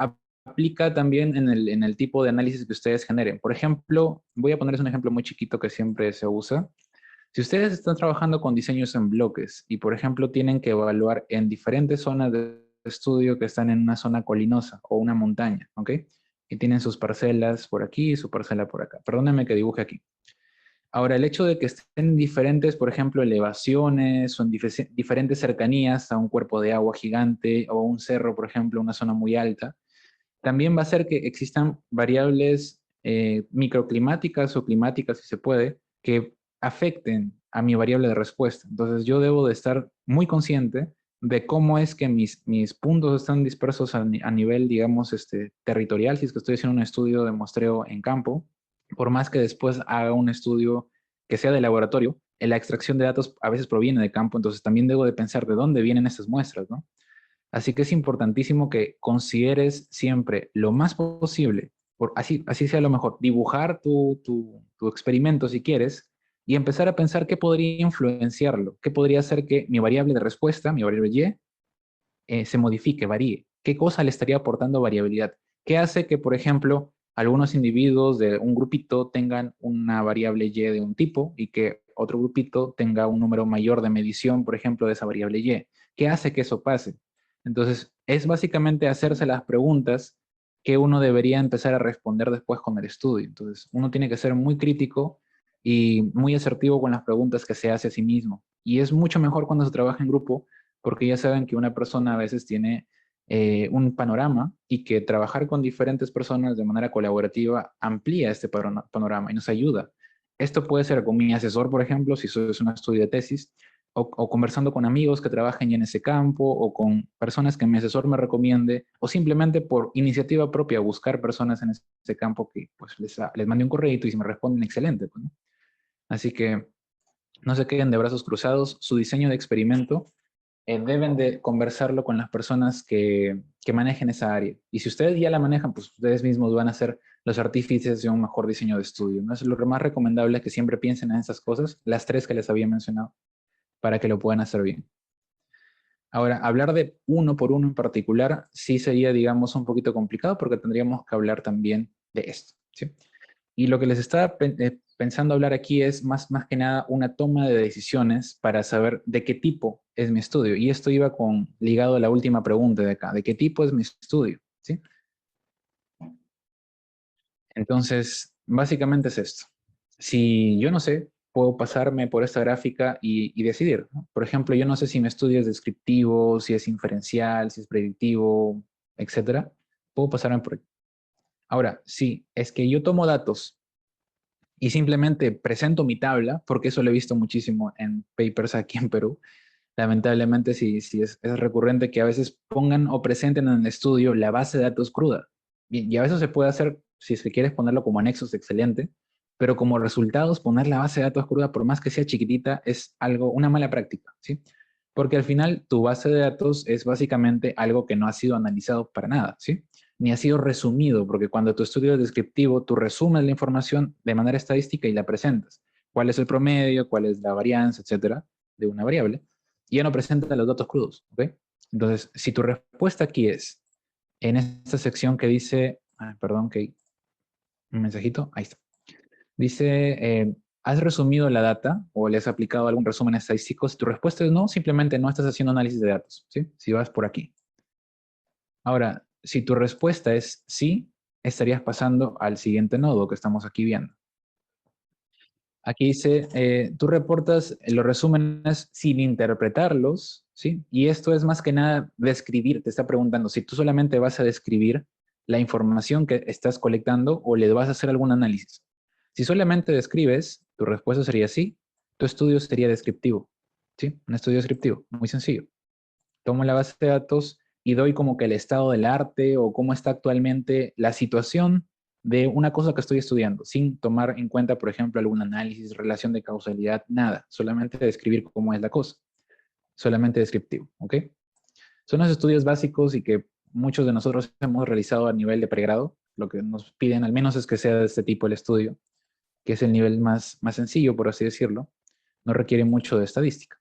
[SPEAKER 1] aplica también en el tipo de análisis que ustedes generen. Por ejemplo, voy a ponerles un ejemplo muy chiquito que siempre se usa. Si ustedes están trabajando con diseños en bloques y, por ejemplo, tienen que evaluar en diferentes zonas de estudio que están en una zona colinosa o una montaña, ¿ok? Y tienen sus parcelas por aquí y su parcela por acá. Perdónenme que dibuje aquí. Ahora, el hecho de que estén diferentes, por ejemplo, elevaciones o en diferentes cercanías a un cuerpo de agua gigante o un cerro, por ejemplo, una zona muy alta, también va a ser que existan variables microclimáticas o climáticas, si se puede, que afecten a mi variable de respuesta. Entonces yo debo de estar muy consciente de cómo es que mis puntos están dispersos a nivel, digamos, territorial, si es que estoy haciendo un estudio de muestreo en campo, por más que después haga un estudio que sea de laboratorio, la extracción de datos a veces proviene de campo, entonces también debo de pensar de dónde vienen esas muestras, ¿no? Así que es importantísimo que consideres siempre lo más posible, así sea lo mejor, dibujar tu experimento si quieres y empezar a pensar qué podría influenciarlo, qué podría hacer que mi variable de respuesta, mi variable Y, se modifique, varíe. ¿Qué cosa le estaría aportando variabilidad? ¿Qué hace que, por ejemplo, algunos individuos de un grupito tengan una variable Y de un tipo y que otro grupito tenga un número mayor de medición, por ejemplo, de esa variable Y? ¿Qué hace que eso pase? Entonces, es básicamente hacerse las preguntas que uno debería empezar a responder después con el estudio. Entonces, uno tiene que ser muy crítico y muy asertivo con las preguntas que se hace a sí mismo. Y es mucho mejor cuando se trabaja en grupo porque ya saben que una persona a veces tiene un panorama y que trabajar con diferentes personas de manera colaborativa amplía este panorama y nos ayuda. Esto puede ser con mi asesor, por ejemplo, si eso es un estudio de tesis, o conversando con amigos que trabajen ya en ese campo, o con personas que mi asesor me recomiende, o simplemente por iniciativa propia buscar personas en ese campo que pues les mande un correo y si me responden, excelente, pues, ¿no? Así que no se queden de brazos cruzados. Su diseño de experimento deben de conversarlo con las personas que manejen esa área. Y si ustedes ya la manejan, pues ustedes mismos van a ser los artífices de un mejor diseño de estudio, ¿no? Es lo más recomendable es que siempre piensen en esas cosas, las tres que les había mencionado, para que lo puedan hacer bien. Ahora, hablar de uno por uno en particular sí sería, digamos, un poquito complicado porque tendríamos que hablar también de esto, ¿sí? Y lo que les estaba pensando hablar aquí es más que nada una toma de decisiones para saber de qué tipo es mi estudio. Y esto iba ligado a la última pregunta de acá, ¿de qué tipo es mi estudio? ¿Sí? Entonces, básicamente es esto. Si yo no sé, puedo pasarme por esta gráfica y decidir, ¿no? Por ejemplo, yo no sé si mi estudio es descriptivo, si es inferencial, si es predictivo, etcétera. Puedo pasarme por aquí. Ahora, si es que yo tomo datos y simplemente presento mi tabla, porque eso lo he visto muchísimo en papers aquí en Perú. Lamentablemente, si es recurrente que a veces pongan o presenten en el estudio la base de datos cruda. Bien, y a veces se puede hacer, si es que quieres ponerlo como anexos, excelente, pero como resultados poner la base de datos cruda, por más que sea chiquitita, es una mala práctica, ¿sí? Porque al final tu base de datos es básicamente algo que no ha sido analizado para nada, ¿sí? Ni ha sido resumido, porque cuando tu estudio es descriptivo, tú resumes la información de manera estadística y la presentas. ¿Cuál es el promedio? ¿Cuál es la varianza, etcétera, de una variable? Y ya no presenta los datos crudos, ¿ok? Entonces, si tu respuesta aquí es, en esta sección que dice, perdón, que un mensajito, ahí está. Dice, ¿has resumido la data o le has aplicado algún resumen estadístico? Si tu respuesta es no, simplemente no estás haciendo análisis de datos, ¿sí? Si vas por aquí. Ahora, si tu respuesta es sí, estarías pasando al siguiente nodo que estamos aquí viendo. Aquí dice, tú reportas los resúmenes sin interpretarlos, ¿sí? Y esto es más que nada describir, te está preguntando si tú solamente vas a describir la información que estás colectando o le vas a hacer algún análisis. Si solamente describes, tu respuesta sería sí, tu estudio sería descriptivo, ¿sí? Un estudio descriptivo, muy sencillo. Tomo la base de datos y doy como que el estado del arte o cómo está actualmente la situación de una cosa que estoy estudiando, sin tomar en cuenta, por ejemplo, algún análisis, relación de causalidad, nada, solamente describir cómo es la cosa, solamente descriptivo, ¿ok? Son los estudios básicos y que muchos de nosotros hemos realizado a nivel de pregrado, lo que nos piden al menos es que sea de este tipo el estudio, que es el nivel más sencillo, por así decirlo, no requiere mucho de estadística.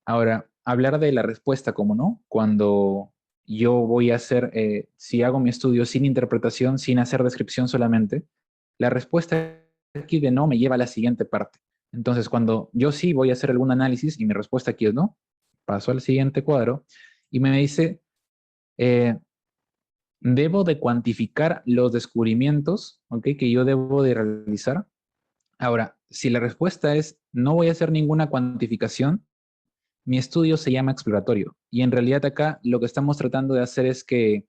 [SPEAKER 1] Ahora, hablar de la respuesta, como no, cuando yo voy a hacer, si hago mi estudio sin interpretación, sin hacer descripción solamente, la respuesta aquí de no me lleva a la siguiente parte. Entonces, cuando yo sí voy a hacer algún análisis y mi respuesta aquí es no, paso al siguiente cuadro y me dice, eh, debo de cuantificar los descubrimientos, ¿ok? Que yo debo de realizar. Ahora, si la respuesta es no voy a hacer ninguna cuantificación, mi estudio se llama exploratorio y en realidad acá lo que estamos tratando de hacer es que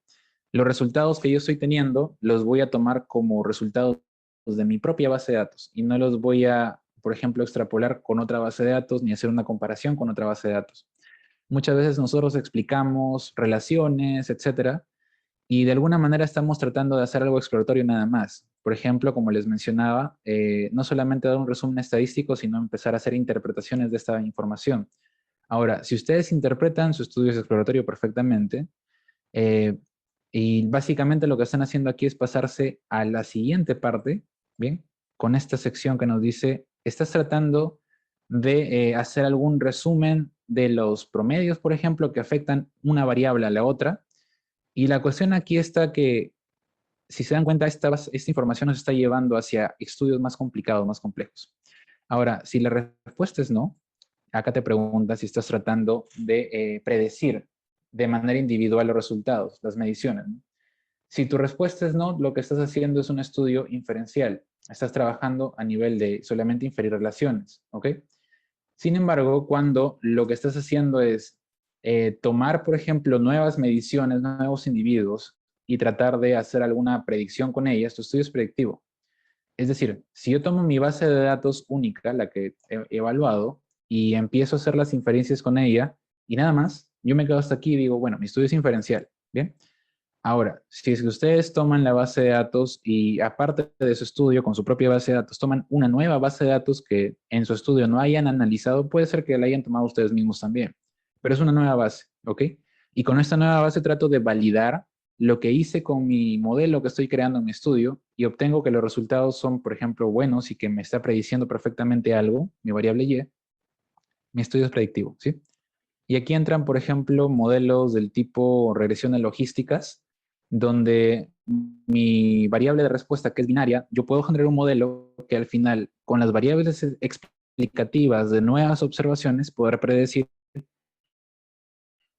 [SPEAKER 1] los resultados que yo estoy teniendo los voy a tomar como resultados de mi propia base de datos y no los voy a, por ejemplo, extrapolar con otra base de datos ni hacer una comparación con otra base de datos. Muchas veces nosotros explicamos relaciones, etcétera, y de alguna manera estamos tratando de hacer algo exploratorio nada más. Por ejemplo, como les mencionaba, no solamente dar un resumen estadístico, sino empezar a hacer interpretaciones de esta información. Ahora, si ustedes interpretan su estudio exploratorio perfectamente, eh, y básicamente lo que están haciendo aquí es pasarse a la siguiente parte, ¿bien? Con esta sección que nos dice, estás tratando de hacer algún resumen de los promedios, por ejemplo, que afectan una variable a la otra. Y la cuestión aquí está que, si se dan cuenta, esta información nos está llevando hacia estudios más complicados, más complejos. Ahora, si la respuesta es no, acá te pregunta si estás tratando de predecir de manera individual los resultados, las mediciones, ¿no? Si tu respuesta es no, lo que estás haciendo es un estudio inferencial. Estás trabajando a nivel de solamente inferir relaciones, ¿ok? Sin embargo, cuando lo que estás haciendo es tomar, por ejemplo, nuevas mediciones, nuevos individuos y tratar de hacer alguna predicción con ellas, tu estudio es predictivo. Es decir, si yo tomo mi base de datos única, la que he evaluado, y empiezo a hacer las inferencias con ella, y nada más, yo me quedo hasta aquí y digo, bueno, mi estudio es inferencial, ¿bien? Ahora, si es que ustedes toman la base de datos y aparte de su estudio, con su propia base de datos, toman una nueva base de datos que en su estudio no hayan analizado, puede ser que la hayan tomado ustedes mismos también, pero es una nueva base, ¿ok? Y con esta nueva base trato de validar lo que hice con mi modelo que estoy creando en mi estudio y obtengo que los resultados son, por ejemplo, buenos y que me está prediciendo perfectamente algo, mi variable Y, mi estudio es predictivo, ¿sí? Y aquí entran, por ejemplo, modelos del tipo regresión de logísticas, donde mi variable de respuesta, que es binaria, yo puedo generar un modelo que al final, con las variables explicativas de nuevas observaciones, poder predecir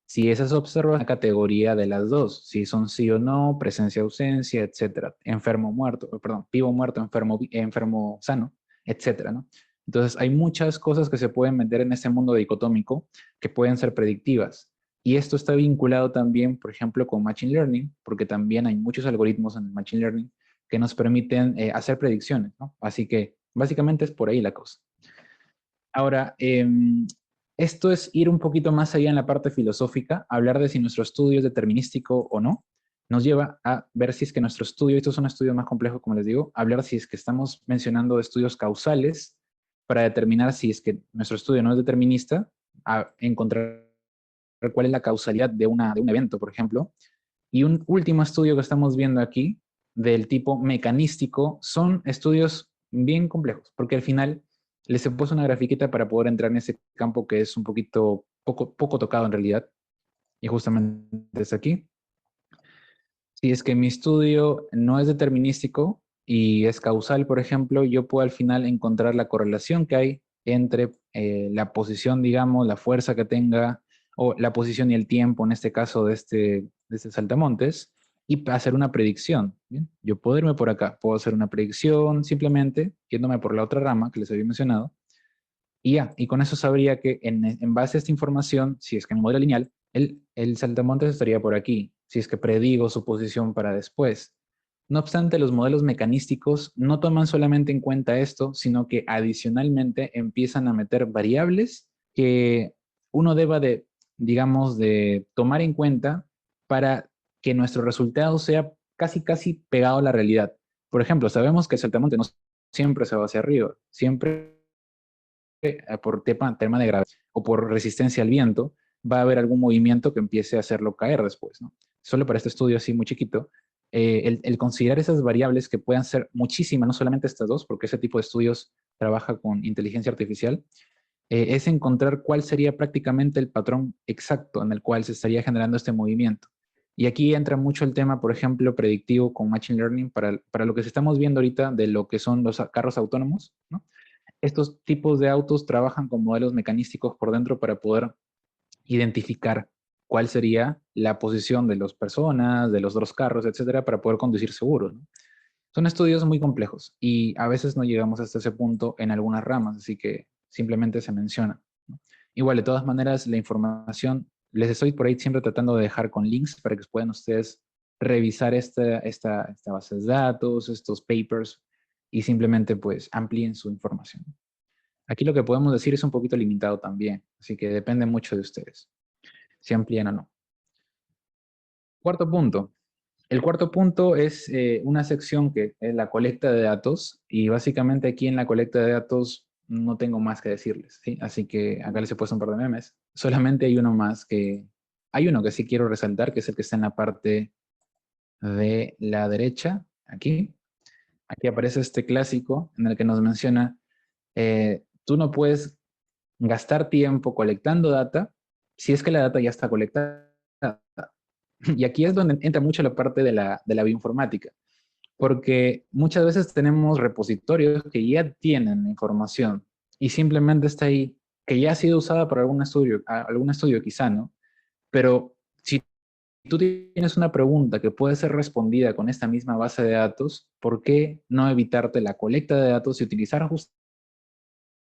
[SPEAKER 1] si esas observaciones son una categoría de las dos, si son sí o no, presencia, ausencia, etcétera, enfermo muerto, perdón, vivo muerto, enfermo sano, etcétera, ¿no? Entonces, hay muchas cosas que se pueden meter en este mundo dicotómico que pueden ser predictivas. Y esto está vinculado también, por ejemplo, con Machine Learning, porque también hay muchos algoritmos en el Machine Learning que nos permiten hacer predicciones, ¿no? Así que, básicamente es por ahí la cosa. Ahora, esto es ir un poquito más allá en la parte filosófica, hablar de si nuestro estudio es determinístico o no, nos lleva a ver si es que nuestro estudio, esto es un estudio más complejo, como les digo, hablar si es que estamos mencionando de estudios causales para determinar si es que nuestro estudio no es determinista, a encontrar cuál es la causalidad de un evento, por ejemplo. Y un último estudio que estamos viendo aquí, del tipo mecanístico, son estudios bien complejos, porque al final les he puesto una grafiquita para poder entrar en ese campo que es un poquito, poco tocado en realidad, y justamente es aquí. Si es que mi estudio no es determinístico y es causal, por ejemplo, yo puedo al final encontrar la correlación que hay entre la posición, digamos, la fuerza que tenga, o la posición y el tiempo, en este caso de este saltamontes, y hacer una predicción. ¿Bien? Yo puedo irme por acá, puedo hacer una predicción simplemente yéndome por la otra rama que les había mencionado, y ya, y con eso sabría que en base a esta información, si es que en modelo lineal, el saltamontes estaría por aquí, si es que predigo su posición para después. No obstante, los modelos mecanísticos no toman solamente en cuenta esto, sino que adicionalmente empiezan a meter variables que uno deba de, digamos, de tomar en cuenta para que nuestro resultado sea casi pegado a la realidad. Por ejemplo, sabemos que el saltamontes no siempre se va hacia arriba, siempre por tema de gravedad o por resistencia al viento, va a haber algún movimiento que empiece a hacerlo caer después, ¿no? Solo para este estudio así muy chiquito, el considerar esas variables que puedan ser muchísimas, no solamente estas dos, porque ese tipo de estudios trabaja con inteligencia artificial, es encontrar cuál sería prácticamente el patrón exacto en el cual se estaría generando este movimiento. Y aquí entra mucho el tema, por ejemplo, predictivo con Machine Learning para lo que estamos viendo ahorita de lo que son los carros autónomos, ¿no? Estos tipos de autos trabajan con modelos mecanísticos por dentro para poder identificar cuál sería la posición de las personas, de los dos carros, etcétera, para poder conducir seguros, ¿no? Son estudios muy complejos y a veces no llegamos hasta ese punto en algunas ramas, así que simplemente se menciona, ¿no? Igual, de todas maneras, la información les estoy por ahí siempre tratando de dejar con links para que puedan ustedes revisar esta base de datos, estos papers y simplemente pues amplíen su información. Aquí lo que podemos decir es un poquito limitado también, así que depende mucho de ustedes, si amplían o no. Cuarto punto. El cuarto punto es una sección que es la colecta de datos y básicamente aquí en la colecta de datos no tengo más que decirles, ¿sí? Así que acá les he puesto un par de memes. Solamente hay uno más hay uno que sí quiero resaltar, que es el que está en la parte de la derecha, aquí. Aquí aparece este clásico en el que nos menciona, tú no puedes gastar tiempo colectando data si es que la data ya está colectada. Y aquí es donde entra mucho la parte de la bioinformática, porque muchas veces tenemos repositorios que ya tienen información y simplemente está ahí, que ya ha sido usada por algún estudio quizá, ¿no? Pero si tú tienes una pregunta que puede ser respondida con esta misma base de datos, ¿por qué no evitarte la colecta de datos y utilizar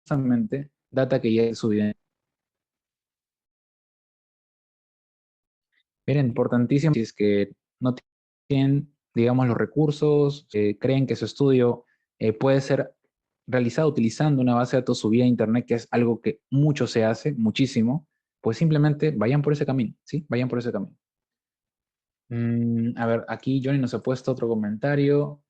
[SPEAKER 1] justamente data que ya es subida? Miren, importantísimo, si es que no tienen, digamos, los recursos, creen que su estudio puede ser realizado utilizando una base de datos subida a Internet, que es algo que mucho se hace, muchísimo, pues simplemente vayan por ese camino, ¿sí? Vayan por ese camino. A ver, aquí Johnny nos ha puesto otro comentario.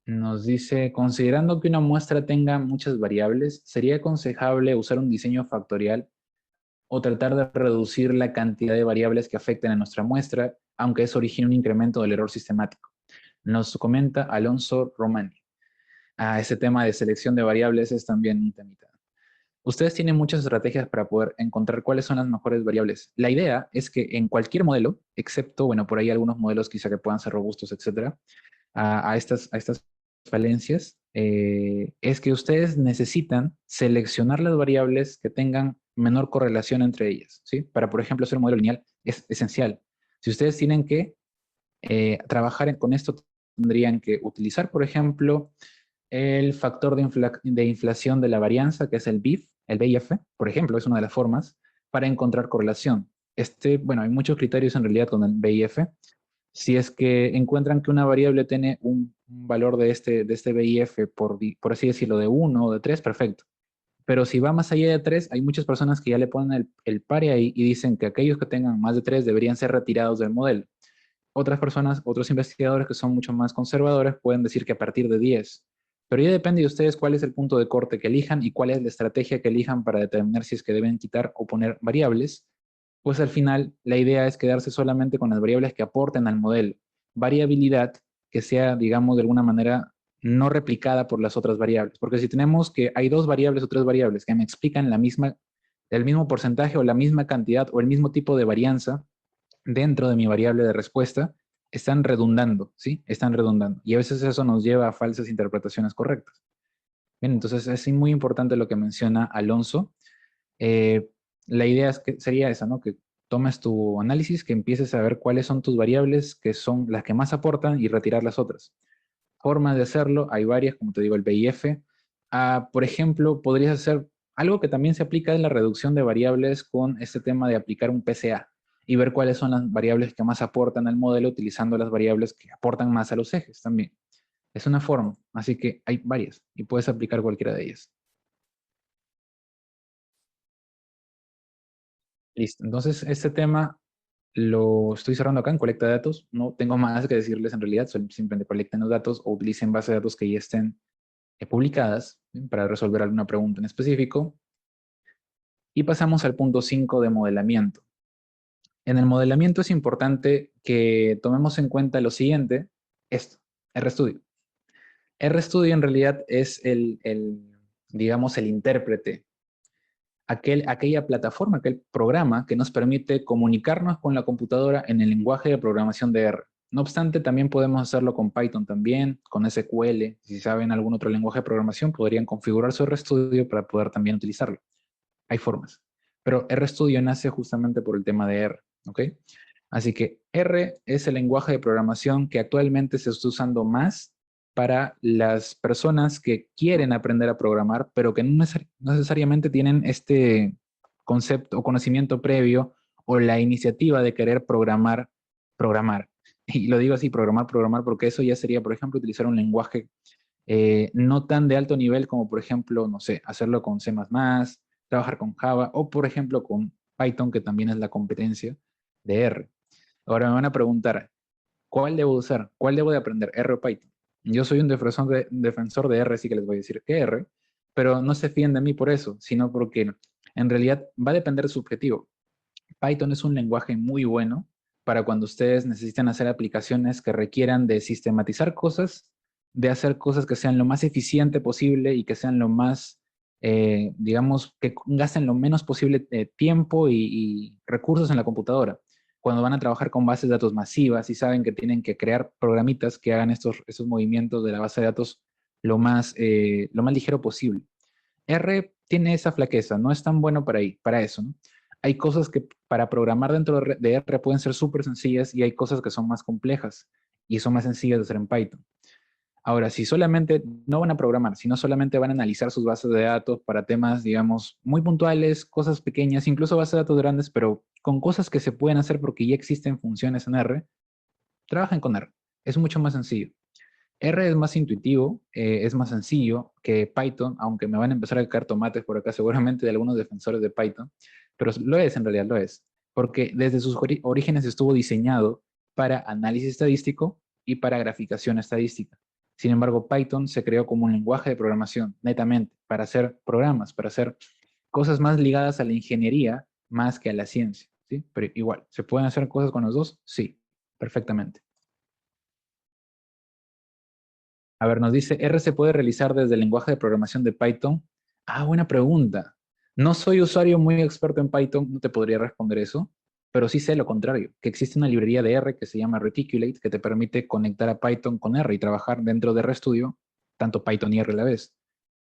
[SPEAKER 1] Nos dice, considerando que una muestra tenga muchas variables, ¿sería aconsejable usar un diseño factorial o tratar de reducir la cantidad de variables que afecten a nuestra muestra, aunque eso origine un incremento del error sistemático? Nos comenta Alonso Romani. Ese tema de selección de variables es también un temita. Ustedes tienen muchas estrategias para poder encontrar cuáles son las mejores variables. La idea es que en cualquier modelo, excepto, bueno, por ahí algunos modelos quizá que puedan ser robustos, etcétera, a estas falencias, es que ustedes necesitan seleccionar las variables que tengan menor correlación entre ellas, ¿sí? Para, por ejemplo, hacer un modelo lineal es esencial. Si ustedes tienen que trabajar con esto, tendrían que utilizar, por ejemplo, el factor de inflación de la varianza, que es el BIF, el BIF, por ejemplo, es una de las formas para encontrar correlación. Bueno, hay muchos criterios en realidad con el BIF. Si es que encuentran que una variable tiene un valor de este BIF, por así decirlo, de 1 o de 3, perfecto. Pero si va más allá de 3, hay muchas personas que ya le ponen el pare ahí y dicen que aquellos que tengan más de 3 deberían ser retirados del modelo. Otras personas, otros investigadores que son mucho más conservadores pueden decir que a partir de 10. Pero ya depende de ustedes cuál es el punto de corte que elijan y cuál es la estrategia que elijan para determinar si es que deben quitar o poner variables. Pues al final la idea es quedarse solamente con las variables que aporten al modelo. Variabilidad que sea, digamos, de alguna manera no replicada por las otras variables. Porque si tenemos que hay dos variables o tres variables que me explican el mismo porcentaje o la misma cantidad o el mismo tipo de varianza, dentro de mi variable de respuesta, están redundando, ¿sí? Están redundando. Y a veces eso nos lleva a falsas interpretaciones correctas. Bien, entonces es muy importante lo que menciona Alonso. Eh, la idea sería esa, ¿no? Que tomes tu análisis, que empieces a ver cuáles son tus variables, que son las que más aportan y retirar las otras. Formas de hacerlo, hay varias, como te digo, el BIF. Por ejemplo, podrías hacer algo que también se aplica en la reducción de variables con este tema de aplicar un PCA y ver cuáles son las variables que más aportan al modelo utilizando las variables que aportan más a los ejes también. Es una forma, así que hay varias y puedes aplicar cualquiera de ellas. Listo, entonces este tema lo estoy cerrando acá en colecta de datos. No tengo más que decirles en realidad, simplemente colecten los datos o utilicen bases de datos que ya estén publicadas, ¿sí? Para resolver alguna pregunta en específico. Y pasamos al punto 5 de modelamiento. En el modelamiento es importante que tomemos en cuenta lo siguiente, esto, RStudio. RStudio en realidad es digamos, el intérprete, aquella plataforma, aquel programa que nos permite comunicarnos con la computadora en el lenguaje de programación de R. No obstante, también podemos hacerlo con Python también, con SQL. Si saben algún otro lenguaje de programación, podrían configurar su RStudio para poder también utilizarlo. Hay formas. Pero RStudio nace justamente por el tema de R, ¿ok? Así que R es el lenguaje de programación que actualmente se está usando más para las personas que quieren aprender a programar, pero que no necesariamente tienen este concepto o conocimiento previo o la iniciativa de querer programar. Y lo digo así, programar, porque eso ya sería, por ejemplo, utilizar un lenguaje no tan de alto nivel como, por ejemplo, no sé, hacerlo con C++, trabajar con Java o, por ejemplo, con Python, que también es la competencia de R. Ahora me van a preguntar, ¿cuál debo usar? ¿Cuál debo de aprender? ¿R o Python? Yo soy un defensor de R, así que les voy a decir que R, pero no se fíen de mí por eso, sino porque en realidad va a depender de su objetivo. Python es un lenguaje muy bueno para cuando ustedes necesitan hacer aplicaciones que requieran de sistematizar cosas, de hacer cosas que sean lo más eficiente posible y que sean lo más, digamos, que gasten lo menos posible tiempo y recursos en la computadora. Cuando van a trabajar con bases de datos masivas y saben que tienen que crear programitas que hagan estos movimientos de la base de datos lo más ligero posible. R tiene esa flaqueza, no es tan bueno para eso, ¿no? Hay cosas que para programar dentro de R pueden ser súper sencillas y hay cosas que son más complejas y son más sencillas de hacer en Python. Ahora, si solamente no van a programar, sino solamente van a analizar sus bases de datos para temas, digamos, muy puntuales, cosas pequeñas, incluso bases de datos grandes, pero con cosas que se pueden hacer porque ya existen funciones en R, trabajen con R. Es mucho más sencillo. R es más intuitivo, es más sencillo que Python, aunque me van a empezar a caer tomates por acá seguramente de algunos defensores de Python, pero lo es, en realidad lo es. porque desde sus orígenes estuvo diseñado para análisis estadístico y para graficación estadística. Sin embargo, Python se creó como un lenguaje de programación, netamente, para hacer programas, para hacer cosas más ligadas a la ingeniería más que a la ciencia, ¿sí? Pero igual, ¿se pueden hacer cosas con los dos? Sí, perfectamente. A ver, nos dice, ¿R se puede realizar desde el lenguaje de programación de Python? Ah, buena pregunta. No soy usuario muy experto en Python, no te podría responder eso, pero sí sé lo contrario, que existe una librería de R que se llama Reticulate, que te permite conectar a Python con R y trabajar dentro de RStudio, tanto Python y R a la vez.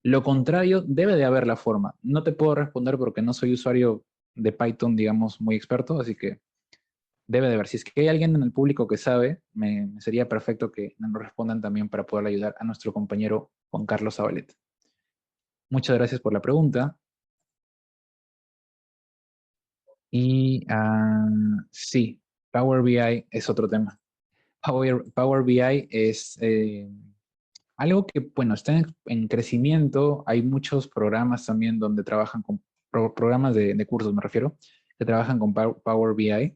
[SPEAKER 1] Lo contrario, debe de haber la forma. No te puedo responder porque no soy usuario de Python, digamos, muy experto, así que debe de haber. Si es que hay alguien en el público que sabe, me sería perfecto que nos respondan también para poder ayudar a nuestro compañero Juan Carlos Zabaleta. Muchas gracias por la pregunta. Y sí, Power BI es otro tema. Power BI es algo que, bueno, está en crecimiento. Hay muchos programas también donde trabajan con programas de cursos, me refiero, que trabajan con Power BI.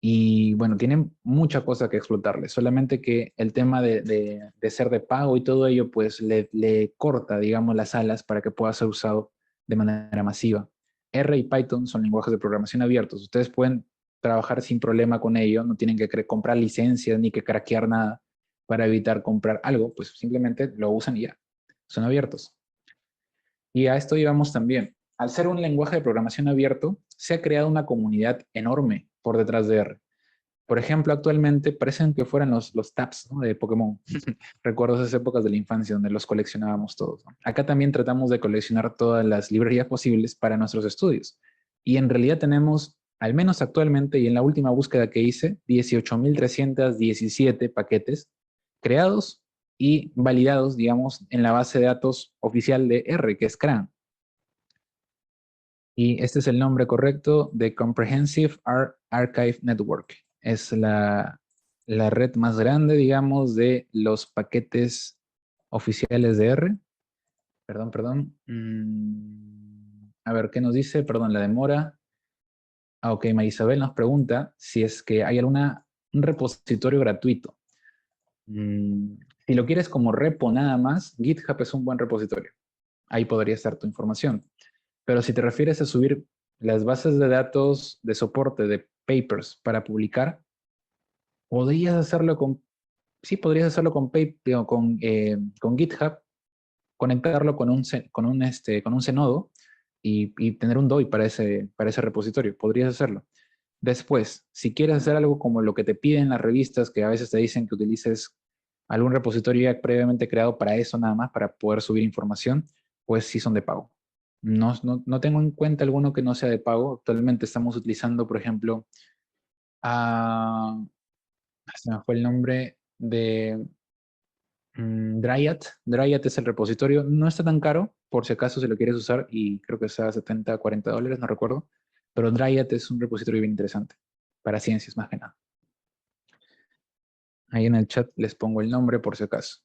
[SPEAKER 1] Y bueno, tienen mucha cosa que explotarle, solamente que el tema de ser de pago y todo ello, pues le corta, digamos, las alas para que pueda ser usado de manera masiva. R y Python son lenguajes de programación abiertos. Ustedes pueden trabajar sin problema con ello, no tienen que comprar licencias ni que craquear nada para evitar comprar algo, pues simplemente lo usan y ya. Son abiertos. Y a esto llevamos también. Al ser un lenguaje de programación abierto, se ha creado una comunidad enorme por detrás de R. Por ejemplo, actualmente parecen que fueran los tabs, ¿no?, de Pokémon. Recuerdo esas épocas de la infancia donde los coleccionábamos todos, ¿no? Acá también tratamos de coleccionar todas las librerías posibles para nuestros estudios. Y en realidad tenemos, al menos actualmente y en la última búsqueda que hice, 18.317 paquetes creados y validados, digamos, en la base de datos oficial de R, que es CRAN. Y este es el nombre correcto de Comprehensive Archive Network. Es la red más grande, digamos, de los paquetes oficiales de R. Perdón, perdón. A ver, ¿qué nos dice? Perdón, la demora. Ah, ok, Marisabel nos pregunta si es que hay un repositorio gratuito. Si lo quieres como repo nada más, GitHub es un buen repositorio. Ahí podría estar tu información. Pero si te refieres a subir las bases de datos de soporte de papers para publicar, podrías hacerlo sí, podrías hacerlo con GitHub, conectarlo con un Zenodo y tener un DOI para ese repositorio. Podrías hacerlo. Después, si quieres hacer algo como lo que te piden las revistas, que a veces te dicen que utilices algún repositorio ya previamente creado para eso nada más, para poder subir información, pues sí son de pago. No tengo en cuenta alguno que no sea de pago. Actualmente estamos utilizando, por ejemplo, a, se me fue el nombre de Dryad. Dryad es el repositorio. No está tan caro, por si acaso si lo quieres usar, y creo que está a 70, $40, no recuerdo. Pero Dryad es un repositorio bien interesante, para ciencias más que nada. Ahí en el chat les pongo el nombre por si acaso,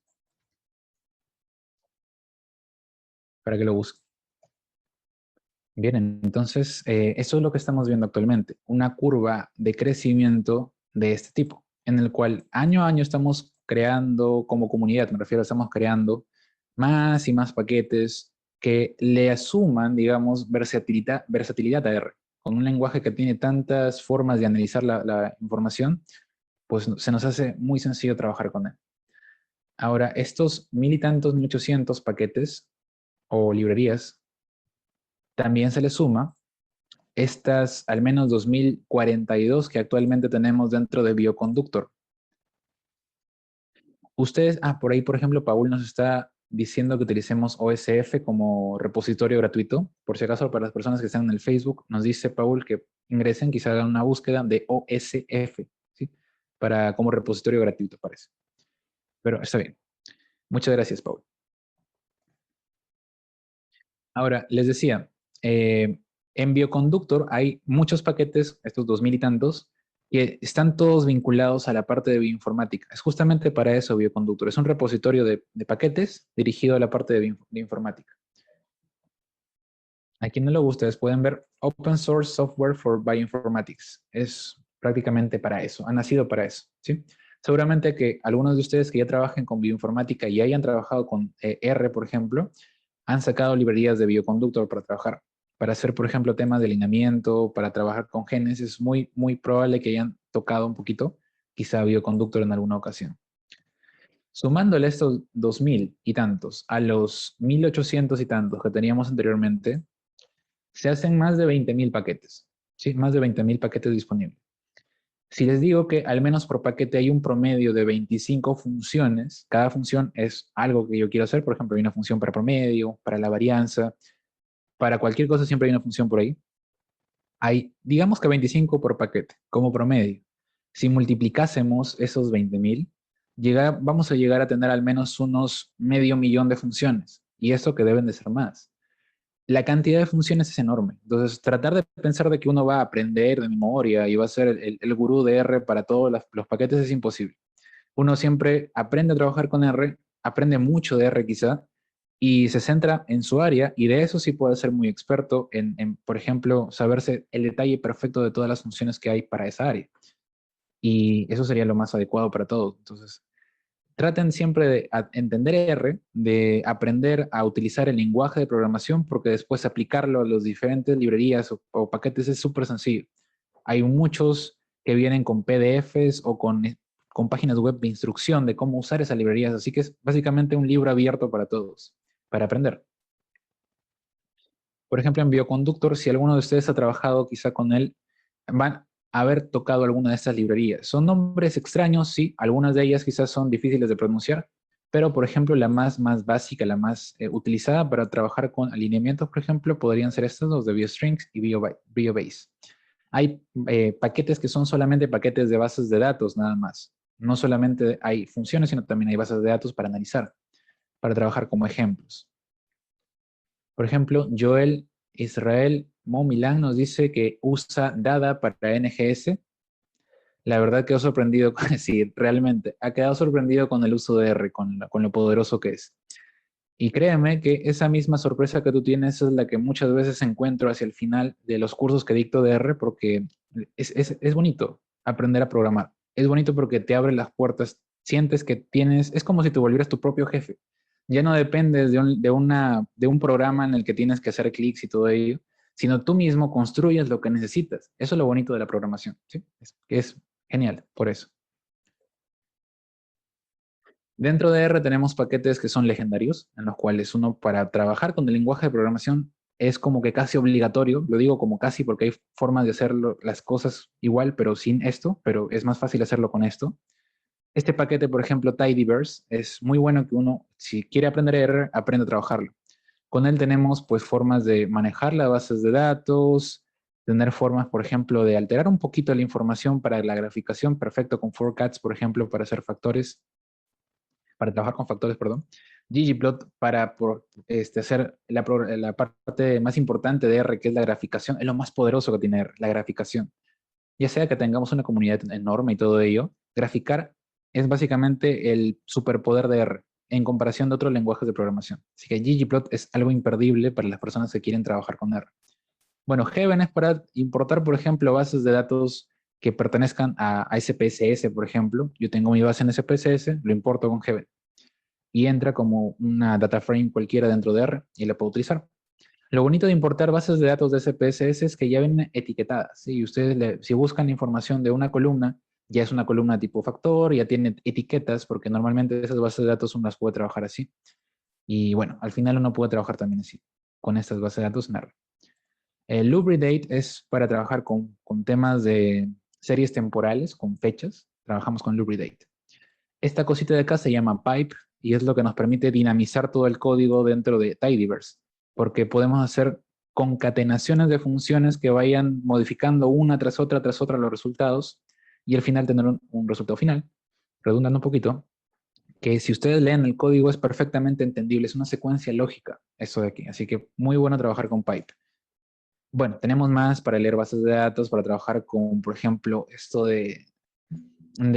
[SPEAKER 1] para que lo busquen. Bien, entonces eso es lo que estamos viendo actualmente, una curva de crecimiento de este tipo, en el cual año a año estamos creando como comunidad, me refiero, estamos creando más y más paquetes que le asuman, digamos, versatilidad a R. Con un lenguaje que tiene tantas formas de analizar la información, pues se nos hace muy sencillo trabajar con él. Ahora, estos mil y tantos, 1800 paquetes o librerías, también se le suma estas al menos 2042 que actualmente tenemos dentro de Bioconductor. Ustedes, por ahí, por ejemplo, Paul nos está diciendo que utilicemos OSF como repositorio gratuito. Por si acaso, para las personas que están en el Facebook, nos dice Paul que ingresen, quizá hagan una búsqueda de OSF, ¿sí? Como repositorio gratuito, parece. Pero está bien. Muchas gracias, Paul. Ahora, les decía, en Bioconductor hay muchos paquetes, estos 2000 y tantos, que están todos vinculados a la parte de bioinformática. Es justamente para eso Bioconductor. Es un repositorio de paquetes dirigido a la parte de informática. Aquí no lo ustedes pueden ver Open Source Software for Bioinformatics. Es prácticamente para eso, ha nacido para eso, ¿sí? Seguramente que algunos de ustedes que ya trabajen con bioinformática y hayan trabajado con R, por ejemplo, han sacado librerías de bioconductor para trabajar, para hacer, por ejemplo, temas de alineamiento, para trabajar con genes. Es muy probable que hayan tocado un poquito, quizá bioconductor en alguna ocasión. Sumándole estos 2000 y tantos a los 1800 y tantos que teníamos anteriormente, se hacen más de 20.000 paquetes, ¿sí? Más de 20.000 paquetes disponibles. Si les digo que al menos por paquete hay un promedio de 25 funciones, cada función es algo que yo quiero hacer, por ejemplo, hay una función para promedio, para la varianza, para cualquier cosa siempre hay una función por ahí. Hay, digamos que 25 por paquete, como promedio. Si multiplicásemos esos 20.000, vamos a llegar a tener al menos unos medio millón de funciones, y eso que deben de ser más. La cantidad de funciones es enorme. Entonces, tratar de pensar de que uno va a aprender de memoria y va a ser el gurú de R para todos los paquetes es imposible. Uno siempre aprende a trabajar con R, aprende mucho de R quizá, y se centra en su área, y de eso sí puede ser muy experto por ejemplo, saberse el detalle perfecto de todas las funciones que hay para esa área. Y eso sería lo más adecuado para todos. Entonces, traten siempre de entender R, de aprender a utilizar el lenguaje de programación, porque después aplicarlo a las diferentes librerías o paquetes es súper sencillo. Hay muchos que vienen con PDFs o con páginas web de instrucción de cómo usar esas librerías, así que es básicamente un libro abierto para todos, para aprender. Por ejemplo, en Bioconductor, si alguno de ustedes ha trabajado quizá con él, van a haber tocado alguna de estas librerías. Son nombres extraños, sí, algunas de ellas quizás son difíciles de pronunciar, pero por ejemplo, la más básica, la más utilizada para trabajar con alineamientos, por ejemplo, podrían ser estos, los de BioStrings y BioBase. Hay paquetes que son solamente paquetes de bases de datos, nada más. No solamente hay funciones, sino también hay bases de datos para analizar, para trabajar como ejemplos. Por ejemplo, Joel Israel Momilán nos dice que usa Dada para NGS. La verdad quedó sorprendido, sí, realmente, ha quedado sorprendido con el uso de R, con lo poderoso que es. Y créeme que esa misma sorpresa que tú tienes es la que muchas veces encuentro hacia el final de los cursos que dicto de R, porque es bonito aprender a programar. Es bonito porque te abre las puertas, sientes que tienes, es como si te volvieras tu propio jefe. Ya no dependes de un programa en el que tienes que hacer clics y todo ello, sino tú mismo construyes lo que necesitas. Eso es lo bonito de la programación, ¿sí? Es genial, por eso. Dentro de R tenemos paquetes que son legendarios, en los cuales uno para trabajar con el lenguaje de programación es como que casi obligatorio, lo digo como casi porque hay formas de hacer las cosas igual, pero sin esto, pero es más fácil hacerlo con esto. Este paquete, por ejemplo, Tidyverse, es muy bueno que uno, si quiere aprender R, aprenda a trabajarlo. Con él tenemos pues formas de manejar las bases de datos, tener formas, por ejemplo, de alterar un poquito la información para la graficación, perfecto con forcats, por ejemplo, para hacer factores, para trabajar con factores, perdón. ggplot para hacer la parte más importante de R, que es la graficación, es lo más poderoso que tiene R, la graficación. Ya sea que tengamos una comunidad enorme y todo ello, graficar es básicamente el superpoder de R en comparación de otros lenguajes de programación. Así que ggplot es algo imperdible para las personas que quieren trabajar con R. Bueno, Heaven es para importar, por ejemplo, bases de datos que pertenezcan a SPSS, por ejemplo. Yo tengo mi base en SPSS, lo importo con Heaven y entra como una data frame cualquiera dentro de R y la puedo utilizar. Lo bonito de importar bases de datos de SPSS es que ya vienen etiquetadas, ¿sí? Y ustedes, si buscan información de una columna, ya es una columna tipo factor, ya tiene etiquetas, porque normalmente esas bases de datos uno las puede trabajar así. Y bueno, al final uno puede trabajar también así, con estas bases de datos en R. El Lubridate es para trabajar con temas de series temporales, con fechas. Trabajamos con Lubridate. Esta cosita de acá se llama pipe y es lo que nos permite dinamizar todo el código dentro de Tidyverse, porque podemos hacer concatenaciones de funciones que vayan modificando una tras otra los resultados y al final tener un resultado final, redundando un poquito, que si ustedes leen el código es perfectamente entendible, es una secuencia lógica eso de aquí, así que muy bueno trabajar con pipe. Bueno, tenemos más para leer bases de datos, para trabajar con, por ejemplo, esto de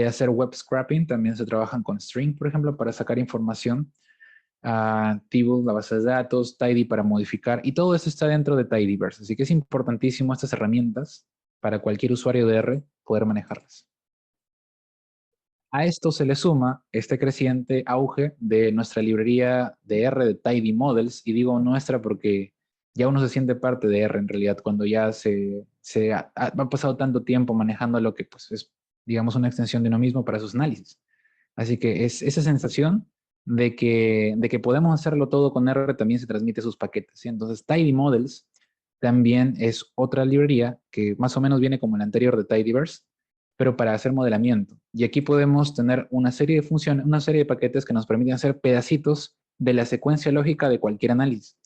[SPEAKER 1] hacer web scraping, también se trabajan con string, por ejemplo, para sacar información. Tibble, la base de datos, Tidy para modificar, y todo esto está dentro de Tidyverse. Así que es importantísimo estas herramientas para cualquier usuario de R poder manejarlas. A esto se le suma este creciente auge de nuestra librería de R de Tidy Models, y digo nuestra porque ya uno se siente parte de R en realidad cuando ya ha pasado tanto tiempo manejando lo que pues, es, digamos, una extensión de uno mismo para sus análisis. Así que es esa sensación de que podemos hacerlo todo con R también se transmite a sus paquetes, ¿sí? Entonces, Tidy Models también es otra librería que más o menos viene como la anterior de Tidyverse, pero para hacer modelamiento. Y aquí podemos tener una serie de funciones, una serie de paquetes que nos permiten hacer pedacitos de la secuencia lógica de cualquier análisis.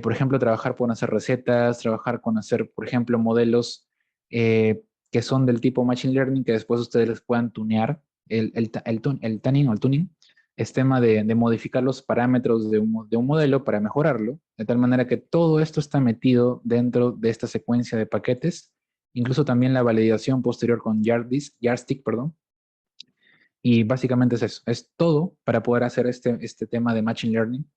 [SPEAKER 1] Por ejemplo, trabajar con hacer recetas, trabajar con hacer, por ejemplo, modelos que son del tipo Machine Learning que después ustedes les puedan tunear el tuning o el tuning es tema de modificar los parámetros de un modelo para mejorarlo, de tal manera que todo esto está metido dentro de esta secuencia de paquetes, incluso también la validación posterior con Yardstick, perdón, y básicamente es eso, es todo para poder hacer este tema de Machine Learning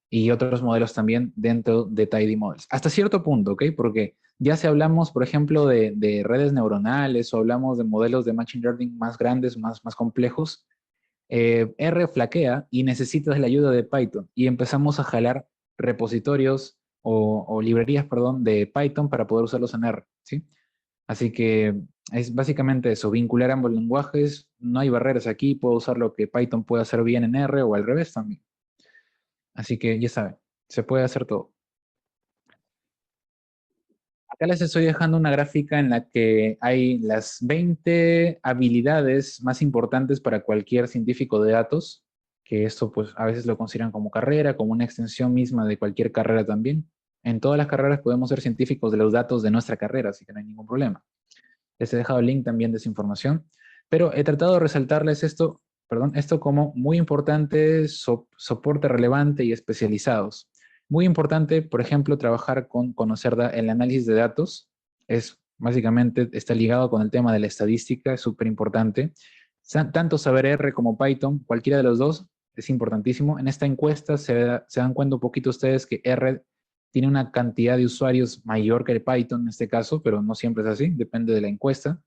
[SPEAKER 1] y otros modelos también dentro de Tidy Models. Hasta cierto punto, ¿ok? Porque ya si hablamos, por ejemplo, de redes neuronales o hablamos de modelos de Machine Learning más grandes, más complejos, R flaquea y necesitas la ayuda de Python y empezamos a jalar repositorios o librerías, perdón, de Python para poder usarlos en R, ¿sí? Así que es básicamente eso, vincular ambos lenguajes, no hay barreras aquí, puedo usar lo que Python puede hacer bien en R o al revés también. Así que ya saben, se puede hacer todo. Acá les estoy dejando una gráfica en la que hay las 20 habilidades más importantes para cualquier científico de datos, que esto pues a veces lo consideran como carrera, como una extensión misma de cualquier carrera también. En todas las carreras podemos ser científicos de los datos de nuestra carrera, así que no hay ningún problema. Les he dejado el link también de esa información, pero he tratado de resaltarles esto, perdón, esto como muy importante, soporte relevante y especializados. Muy importante, por ejemplo, trabajar con conocer el análisis de datos. Es básicamente, está ligado con el tema de la estadística, es súper importante. Tanto saber R como Python, cualquiera de los dos, es importantísimo. En esta encuesta se dan cuenta un poquito ustedes que R tiene una cantidad de usuarios mayor que el Python en este caso, pero no siempre es así, depende de la encuesta.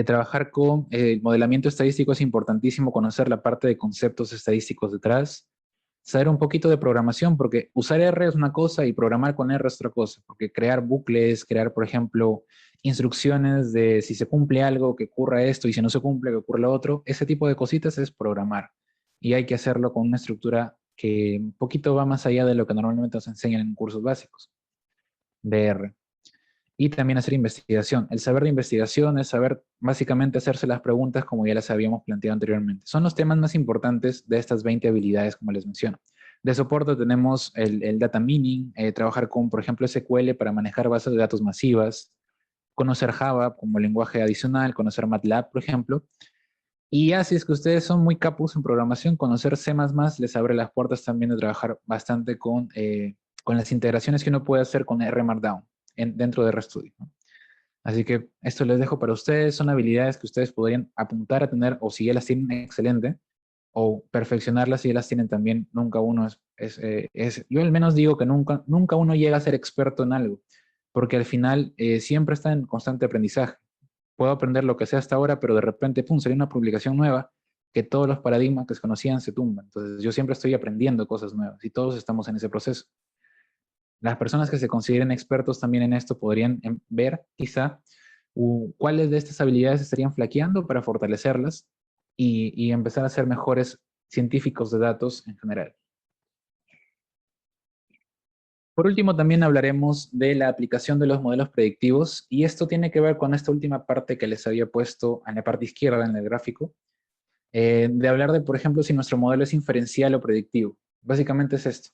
[SPEAKER 1] Trabajar con modelamiento estadístico es importantísimo, conocer la parte de conceptos estadísticos detrás, saber un poquito de programación, porque usar R es una cosa y programar con R es otra cosa, porque crear bucles, crear, por ejemplo, instrucciones de si se cumple algo, que ocurra esto, y si no se cumple, que ocurra lo otro, ese tipo de cositas es programar. Y hay que hacerlo con una estructura que un poquito va más allá de lo que normalmente nos enseñan en cursos básicos de R. Y también hacer investigación. El saber de investigación es saber básicamente hacerse las preguntas como ya las habíamos planteado anteriormente. Son los temas más importantes de estas 20 habilidades, como les menciono. De soporte tenemos el data mining, trabajar con, por ejemplo, SQL para manejar bases de datos masivas, conocer Java como lenguaje adicional, conocer MATLAB, por ejemplo. Y ya si es que ustedes son muy capos en programación, conocer C++ les abre las puertas también de trabajar bastante con las integraciones que uno puede hacer con R Markdown dentro de RStudio, ¿no? Así que esto les dejo para ustedes, son habilidades que ustedes podrían apuntar a tener o si ya las tienen, excelente, o perfeccionarlas si ya las tienen también, nunca uno yo al menos digo que nunca uno llega a ser experto en algo, porque al final siempre está en constante aprendizaje. Puedo aprender lo que sea hasta ahora, pero de repente, pum, sale una publicación nueva que todos los paradigmas que se conocían se tumban. Entonces yo siempre estoy aprendiendo cosas nuevas y todos estamos en ese proceso. Las personas que se consideren expertos también en esto podrían ver quizá cuáles de estas habilidades estarían flaqueando para fortalecerlas y empezar a ser mejores científicos de datos en general. Por último, también hablaremos de la aplicación de los modelos predictivos y esto tiene que ver con esta última parte que les había puesto en la parte izquierda en el gráfico, de hablar de, por ejemplo, si nuestro modelo es inferencial o predictivo. Básicamente es esto.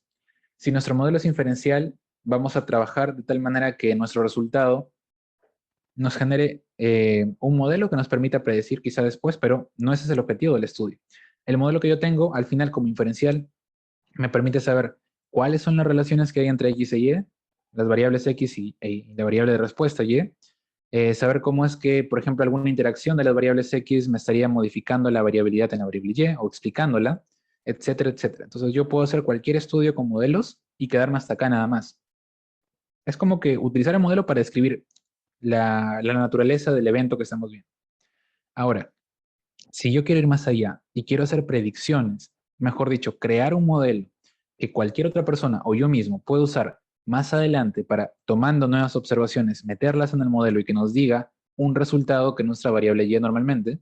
[SPEAKER 1] Si nuestro modelo es inferencial, vamos a trabajar de tal manera que nuestro resultado nos genere un modelo que nos permita predecir quizá después, pero no ese es el objetivo del estudio. El modelo que yo tengo, al final, como inferencial, me permite saber cuáles son las relaciones que hay entre X e Y, las variables X y la variable de respuesta Y, saber cómo es que, por ejemplo, alguna interacción de las variables X me estaría modificando la variabilidad en la variable Y o explicándola, etcétera, etcétera. Entonces yo puedo hacer cualquier estudio con modelos y quedarme hasta acá nada más. Es como que utilizar el modelo para describir la naturaleza del evento que estamos viendo. Ahora, si yo quiero ir más allá y quiero hacer predicciones, mejor dicho, crear un modelo que cualquier otra persona o yo mismo pueda usar más adelante para, tomando nuevas observaciones, meterlas en el modelo y que nos diga un resultado que nuestra variable y normalmente,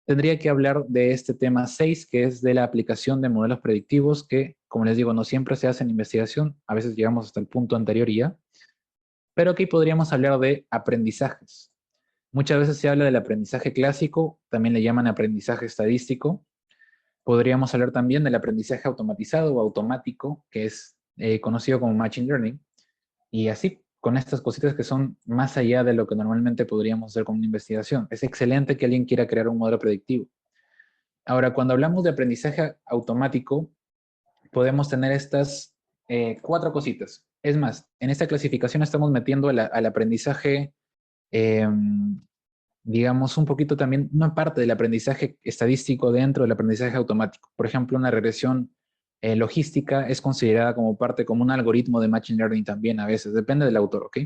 [SPEAKER 1] tendría que hablar de este tema 6, que es de la aplicación de modelos predictivos, que, como les digo, no siempre se hace en investigación, a veces llegamos hasta el punto anterior y ya, pero aquí podríamos hablar de aprendizajes. Muchas veces se habla del aprendizaje clásico, también le llaman aprendizaje estadístico. Podríamos hablar también del aprendizaje automatizado o automático, que es conocido como Machine Learning. Y así, con estas cositas que son más allá de lo que normalmente podríamos hacer con una investigación. Es excelente que alguien quiera crear un modelo predictivo. Ahora, cuando hablamos de aprendizaje automático, podemos tener estas 4 cositas. Es más, en esta clasificación estamos metiendo al aprendizaje, eh, digamos, un poquito también, una parte del aprendizaje estadístico dentro del aprendizaje automático. Por ejemplo, una regresión logística es considerada como parte, como un algoritmo de Machine Learning también a veces, depende del autor, ¿ok?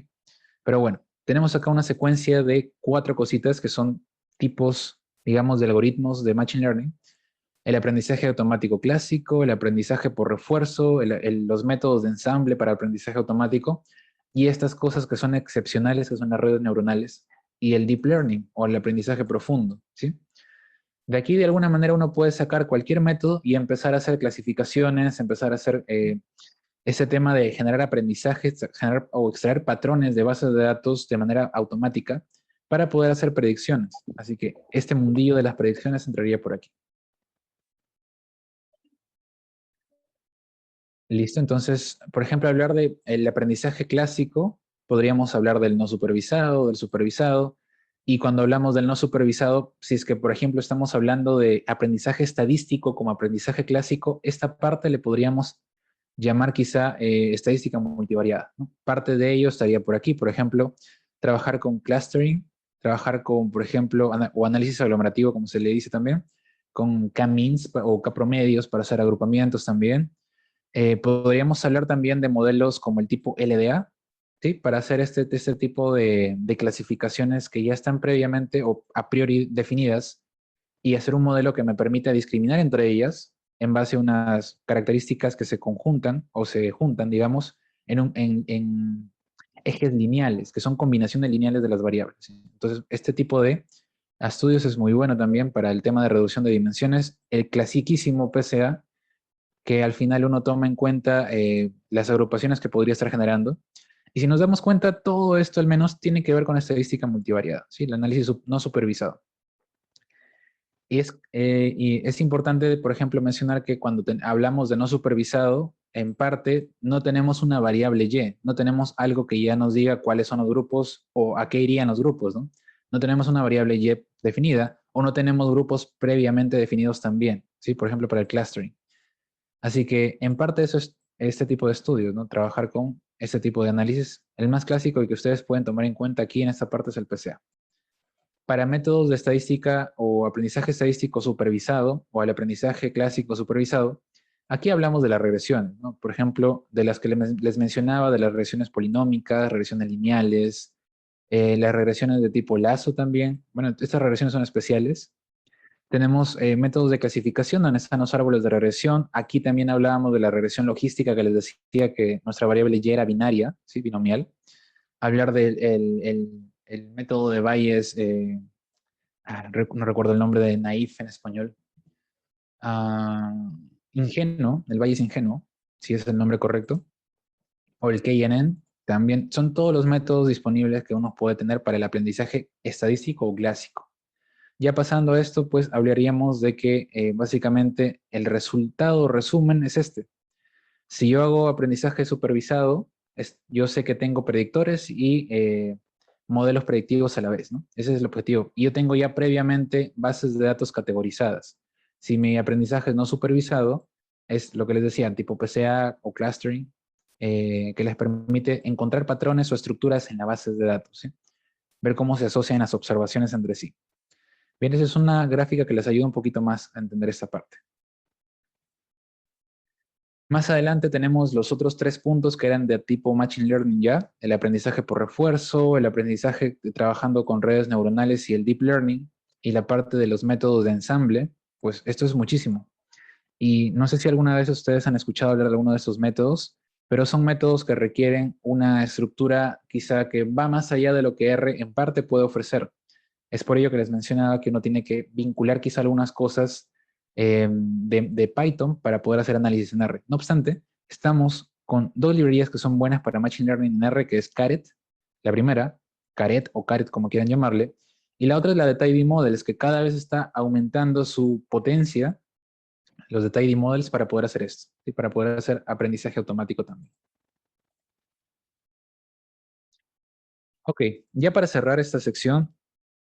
[SPEAKER 1] Pero bueno, tenemos acá una secuencia de 4 cositas que son tipos, digamos, de algoritmos de Machine Learning. El aprendizaje automático clásico, el aprendizaje por refuerzo, los métodos de ensamble para aprendizaje automático y estas cosas que son excepcionales, que son las redes neuronales y el deep learning o el aprendizaje profundo, ¿sí? De aquí, de alguna manera, uno puede sacar cualquier método y empezar a hacer clasificaciones, empezar a hacer ese tema de generar aprendizajes, generar o extraer patrones de bases de datos de manera automática para poder hacer predicciones. Así que este mundillo de las predicciones entraría por aquí. Listo, entonces, por ejemplo, hablar del aprendizaje clásico, podríamos hablar del no supervisado, del supervisado, y cuando hablamos del no supervisado, si es que, por ejemplo, estamos hablando de aprendizaje estadístico como aprendizaje clásico, esta parte le podríamos llamar quizá estadística multivariada, ¿no? Parte de ello estaría por aquí, por ejemplo, trabajar con clustering, trabajar con, por ejemplo, o análisis aglomerativo, como se le dice también, con K-means o K-promedios para hacer agrupamientos también. Podríamos hablar también de modelos como el tipo LDA, ¿sí? Para hacer este tipo de clasificaciones que ya están previamente o a priori definidas y hacer un modelo que me permita discriminar entre ellas en base a unas características que se conjuntan o se juntan, digamos, en ejes lineales, que son combinaciones lineales de las variables. ¿Sí? Entonces, este tipo de estudios es muy bueno también para el tema de reducción de dimensiones. El clasiquísimo PCA, que al final uno toma en cuenta las agrupaciones que podría estar generando. Y si nos damos cuenta, todo esto al menos tiene que ver con estadística multivariada, ¿sí? El análisis no supervisado. Y es importante, por ejemplo, mencionar que cuando hablamos de no supervisado, en parte no tenemos una variable Y, no tenemos algo que ya nos diga cuáles son los grupos o a qué irían los grupos, ¿no? No tenemos una variable Y definida o no tenemos grupos previamente definidos también, ¿sí? Por ejemplo, para el clustering. Así que en parte eso es este tipo de estudios, ¿no? Trabajar con este tipo de análisis. El más clásico y que ustedes pueden tomar en cuenta aquí en esta parte es el PCA. Para métodos de estadística o aprendizaje estadístico supervisado o el aprendizaje clásico supervisado, aquí hablamos de las regresiones, ¿no? Por ejemplo, de las que les mencionaba, de las regresiones polinómicas, regresiones lineales, las regresiones de tipo lazo también. Bueno, estas regresiones son especiales. Tenemos métodos de clasificación donde están los árboles de regresión. Aquí también hablábamos de la regresión logística que les decía que nuestra variable Y era binaria, ¿sí? Binomial. Hablar del el método de Bayes, no recuerdo el nombre de naif en español. Ah, ingenuo, el Bayes ingenuo, si es el nombre correcto. O el KNN, también son todos los métodos disponibles que uno puede tener para el aprendizaje estadístico o clásico. Ya pasando a esto, pues hablaríamos de que básicamente el resultado resumen es este. Si yo hago aprendizaje supervisado, yo sé que tengo predictores y modelos predictivos a la vez, ¿no? Ese es el objetivo. Y yo tengo ya previamente bases de datos categorizadas. Si mi aprendizaje es no supervisado, es lo que les decía, tipo PCA o clustering, que les permite encontrar patrones o estructuras en las bases de datos, ¿sí? Ver cómo se asocian las observaciones entre sí. Bien, esa es una gráfica que les ayuda un poquito más a entender esta parte. Más adelante tenemos los otros 3 puntos que eran de tipo Machine Learning ya, el aprendizaje por refuerzo, el aprendizaje trabajando con redes neuronales y el Deep Learning, y la parte de los métodos de ensamble, pues esto es muchísimo. Y no sé si alguna vez ustedes han escuchado hablar de alguno de estos métodos, pero son métodos que requieren una estructura quizá que va más allá de lo que R en parte puede ofrecer. Es por ello que les mencionaba que uno tiene que vincular quizá algunas cosas de Python para poder hacer análisis en R. No obstante, estamos con 2 librerías que son buenas para Machine Learning en R, que es Caret, la primera, Caret o Caret como quieran llamarle, y la otra es la de Tidy Models, que cada vez está aumentando su potencia, los de Tidy Models, para poder hacer esto, y para poder hacer aprendizaje automático también. Ok, ya para cerrar esta sección,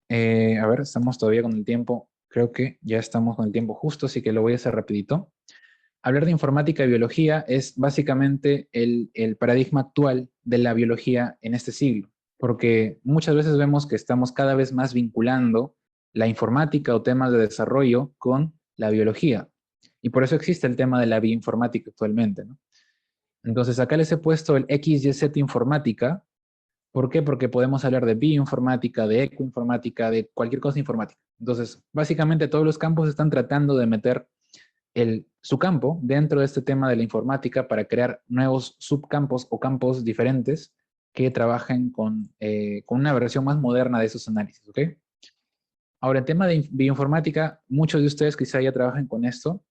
[SPEAKER 1] a ver, estamos todavía con el tiempo. Creo que ya estamos con el tiempo justo, así que lo voy a hacer rapidito. Hablar de informática y biología es básicamente el paradigma actual de la biología en este siglo, porque muchas veces vemos que estamos cada vez más vinculando la informática o temas de desarrollo con la biología. Y por eso existe el tema de la bioinformática actualmente, ¿no? Entonces acá les he puesto el XYZ informática. ¿Por qué? Porque podemos hablar de bioinformática, de ecoinformática, de cualquier cosa informática. Entonces, básicamente todos los campos están tratando de meter su campo dentro de este tema de la informática para crear nuevos subcampos o campos diferentes que trabajen con una versión más moderna de esos análisis, ¿ok? Ahora, en tema de bioinformática, muchos de ustedes quizá ya trabajen con esto.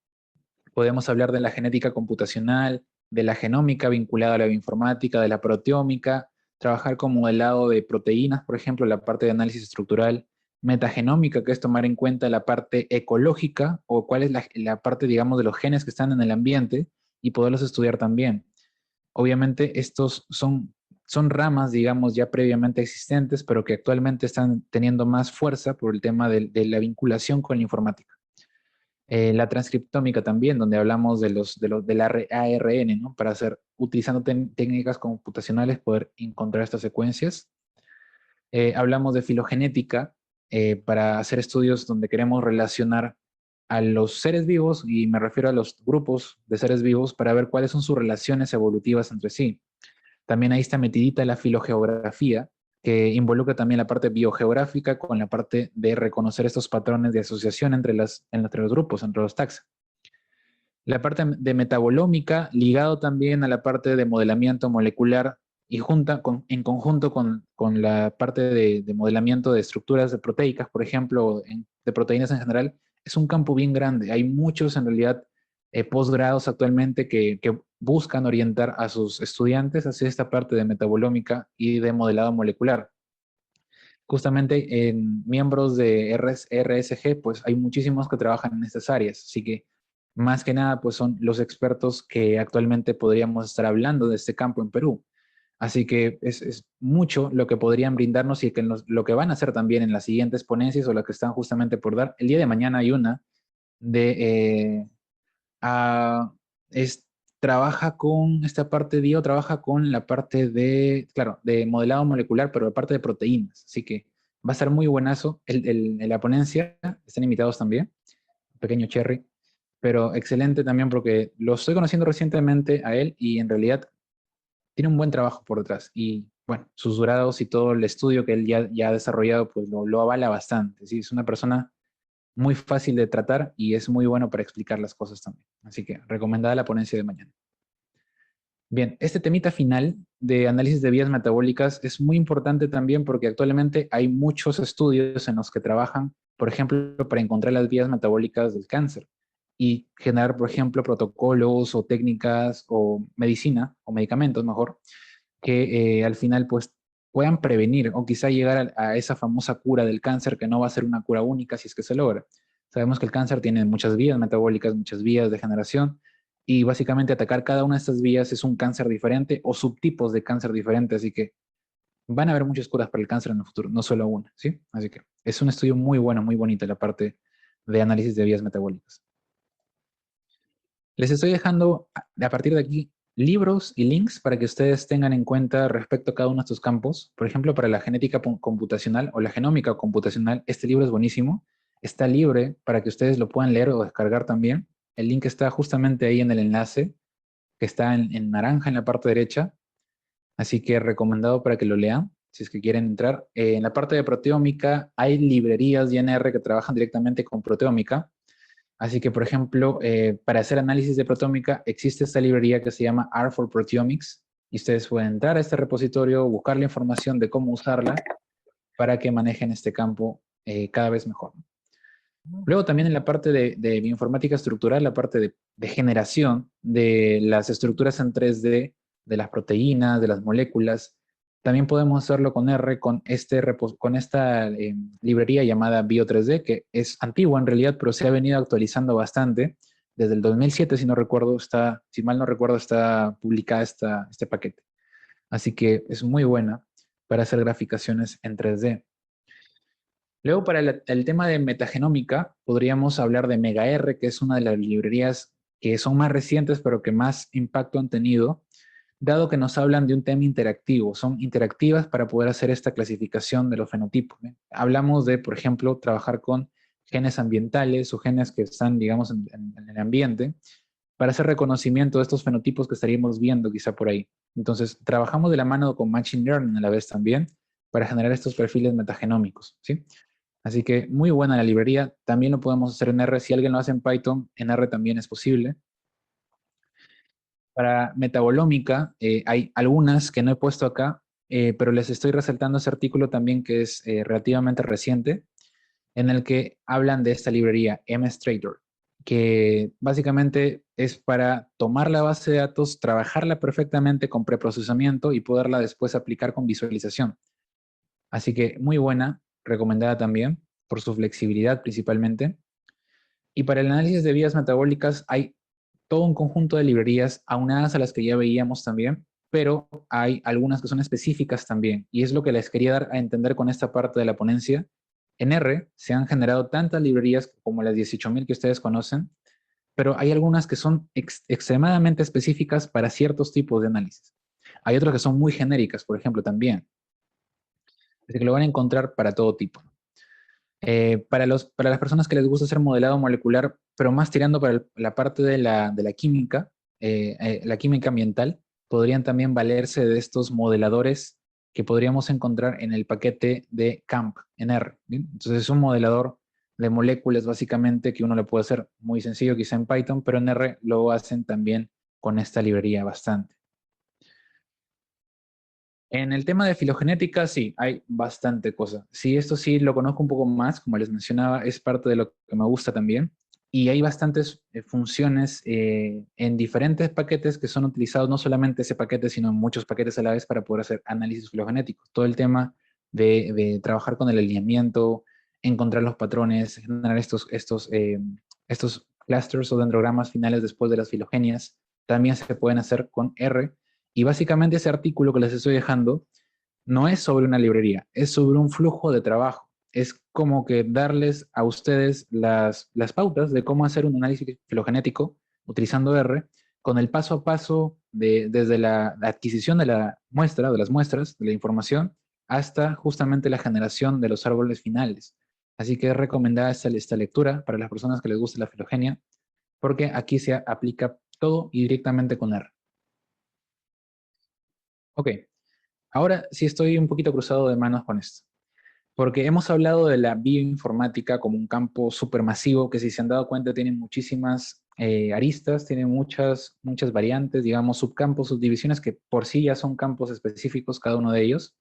[SPEAKER 1] Podemos hablar de la genética computacional, de la genómica vinculada a la bioinformática, de la proteómica, trabajar con modelado de proteínas, por ejemplo, la parte de análisis estructural, metagenómica, que es tomar en cuenta la parte ecológica o cuál es la parte, digamos, de los genes que están en el ambiente y poderlos estudiar también. Obviamente, estos son ramas, digamos, ya previamente existentes, pero que actualmente están teniendo más fuerza por el tema de la vinculación con la informática. La transcriptómica también, donde hablamos del ARN, ¿no? Para hacer, utilizando técnicas computacionales, poder encontrar estas secuencias. Hablamos de filogenética para hacer estudios donde queremos relacionar a los seres vivos, y me refiero a los grupos de seres vivos, para ver cuáles son sus relaciones evolutivas entre sí. También ahí está metidita la filogeografía, que involucra también la parte biogeográfica con la parte de reconocer estos patrones de asociación entre los grupos, entre los taxa. La parte de metabolómica, ligado también a la parte de modelamiento molecular y en conjunto con la parte de modelamiento de estructuras de proteicas, por ejemplo, de proteínas en general, es un campo bien grande. Hay muchos, en realidad, posgrados actualmente que buscan orientar a sus estudiantes hacia esta parte de metabolómica y de modelado molecular. Justamente en miembros de RSG, pues hay muchísimos que trabajan en estas áreas, así que más que nada, pues son los expertos que actualmente podríamos estar hablando de este campo en Perú. Así que es mucho lo que podrían brindarnos y que lo que van a hacer también en las siguientes ponencias o las que están justamente por dar. El día de mañana hay una de ah, es, trabaja con esta parte, Dio trabaja con la parte de, claro, de modelado molecular, pero la parte de proteínas. Así que va a ser muy buenazo la ponencia. Están invitados también, pequeño Cherry, pero excelente también porque lo estoy conociendo recientemente a él y en realidad tiene un buen trabajo por detrás. Y bueno, sus durados y todo el estudio que él ya ha desarrollado, pues lo avala bastante. ¿Sí? Es una persona muy fácil de tratar y es muy bueno para explicar las cosas también. Así que recomendada la ponencia de mañana. Bien, este temita final de análisis de vías metabólicas es muy importante también porque actualmente hay muchos estudios en los que trabajan, por ejemplo, para encontrar las vías metabólicas del cáncer y generar, por ejemplo, protocolos o técnicas o medicina o medicamentos mejor que al final pues puedan prevenir o quizá llegar a esa famosa cura del cáncer, que no va a ser una cura única si es que se logra. Sabemos que el cáncer tiene muchas vías metabólicas, muchas vías de generación, y básicamente atacar cada una de estas vías es un cáncer diferente o subtipos de cáncer diferentes, así que van a haber muchas curas para el cáncer en el futuro, no solo una, ¿sí? Así que es un estudio muy bueno, muy bonito la parte de análisis de vías metabólicas. Les estoy dejando a partir de aquí libros y links para que ustedes tengan en cuenta respecto a cada uno de estos campos. Por ejemplo, para la genética computacional o la genómica computacional, este libro es buenísimo. Está libre para que ustedes lo puedan leer o descargar también. El link está justamente ahí en el enlace. que está en naranja en la parte derecha, así que recomendado para que lo lean, si es que quieren entrar. En la parte de proteómica hay librerías INR que trabajan directamente con proteómica, así que, por ejemplo, para hacer análisis de proteómica existe esta librería que se llama R for Proteomics, y ustedes pueden entrar a este repositorio, buscar la información de cómo usarla para que manejen este campo cada vez mejor. Luego también en la parte de bioinformática estructural, la parte de generación de las estructuras en 3D, de las proteínas, de las moléculas, también podemos hacerlo con R, con esta librería llamada Bio3D, que es antigua en realidad, pero se ha venido actualizando bastante. Desde el 2007, si no recuerdo, si mal no recuerdo, está publicada este paquete. Así que es muy buena para hacer graficaciones en 3D. Luego, para el tema de metagenómica, podríamos hablar de MegaR, que es una de las librerías que son más recientes, pero que más impacto han tenido, dado que nos hablan de un tema interactivo. Son interactivas para poder hacer esta clasificación de los fenotipos. Hablamos de, por ejemplo, trabajar con genes ambientales o genes que están, digamos, en el ambiente, para hacer reconocimiento de estos fenotipos que estaríamos viendo quizá por ahí. Entonces, trabajamos de la mano con Machine Learning a la vez también, para generar estos perfiles metagenómicos, ¿sí? Así que muy buena la librería. También lo podemos hacer en R. Si alguien lo hace en Python, en R también es posible. Para metabolómica, hay algunas que no he puesto acá, pero les estoy resaltando ese artículo también que es relativamente reciente, en el que hablan de esta librería, MStrader, que básicamente es para tomar la base de datos, trabajarla perfectamente con preprocesamiento y poderla después aplicar con visualización. Así que muy buena, recomendada también, por su flexibilidad principalmente. Y para el análisis de vías metabólicas hay todo un conjunto de librerías aunadas a las que ya veíamos también, pero hay algunas que son específicas también. Y es lo que les quería dar a entender con esta parte de la ponencia. En R se han generado tantas librerías como las 18.000 que ustedes conocen, pero hay algunas que son extremadamente específicas para ciertos tipos de análisis. Hay otras que son muy genéricas, por ejemplo, también. Así que lo van a encontrar para todo tipo. Para las personas que les gusta hacer modelado molecular, pero más tirando para la parte de la química, la química ambiental, podrían también valerse de estos modeladores que podríamos encontrar en el paquete de CAMP en R. ¿Bien? Entonces es un modelador de moléculas básicamente que uno le puede hacer muy sencillo quizá en Python, pero en R lo hacen también con esta librería bastante. En el tema de filogenética, sí, hay bastante cosa. Sí, esto sí lo conozco un poco más, como les mencionaba, es parte de lo que me gusta también. Y hay bastantes funciones en diferentes paquetes que son utilizados, no solamente ese paquete, sino en muchos paquetes a la vez para poder hacer análisis filogenéticos. Todo el tema de trabajar con el alineamiento, encontrar los patrones, generar estos clusters o dendrogramas finales después de las filogenias, también se pueden hacer con R. Y básicamente ese artículo que les estoy dejando no es sobre una librería, es sobre un flujo de trabajo. Es como que darles a ustedes las pautas de cómo hacer un análisis filogenético utilizando R, con el paso a paso desde la adquisición de la muestra, de las muestras, de la información, hasta justamente la generación de los árboles finales. Así que es recomendada esta lectura para las personas que les guste la filogenia, porque aquí se aplica todo y directamente con R. Ok, ahora sí estoy un poquito cruzado de manos con esto, porque hemos hablado de la bioinformática como un campo supermasivo que, si se han dado cuenta, tiene muchísimas aristas, tiene muchas variantes, digamos, subcampos, subdivisiones que por sí ya son campos específicos cada uno de ellos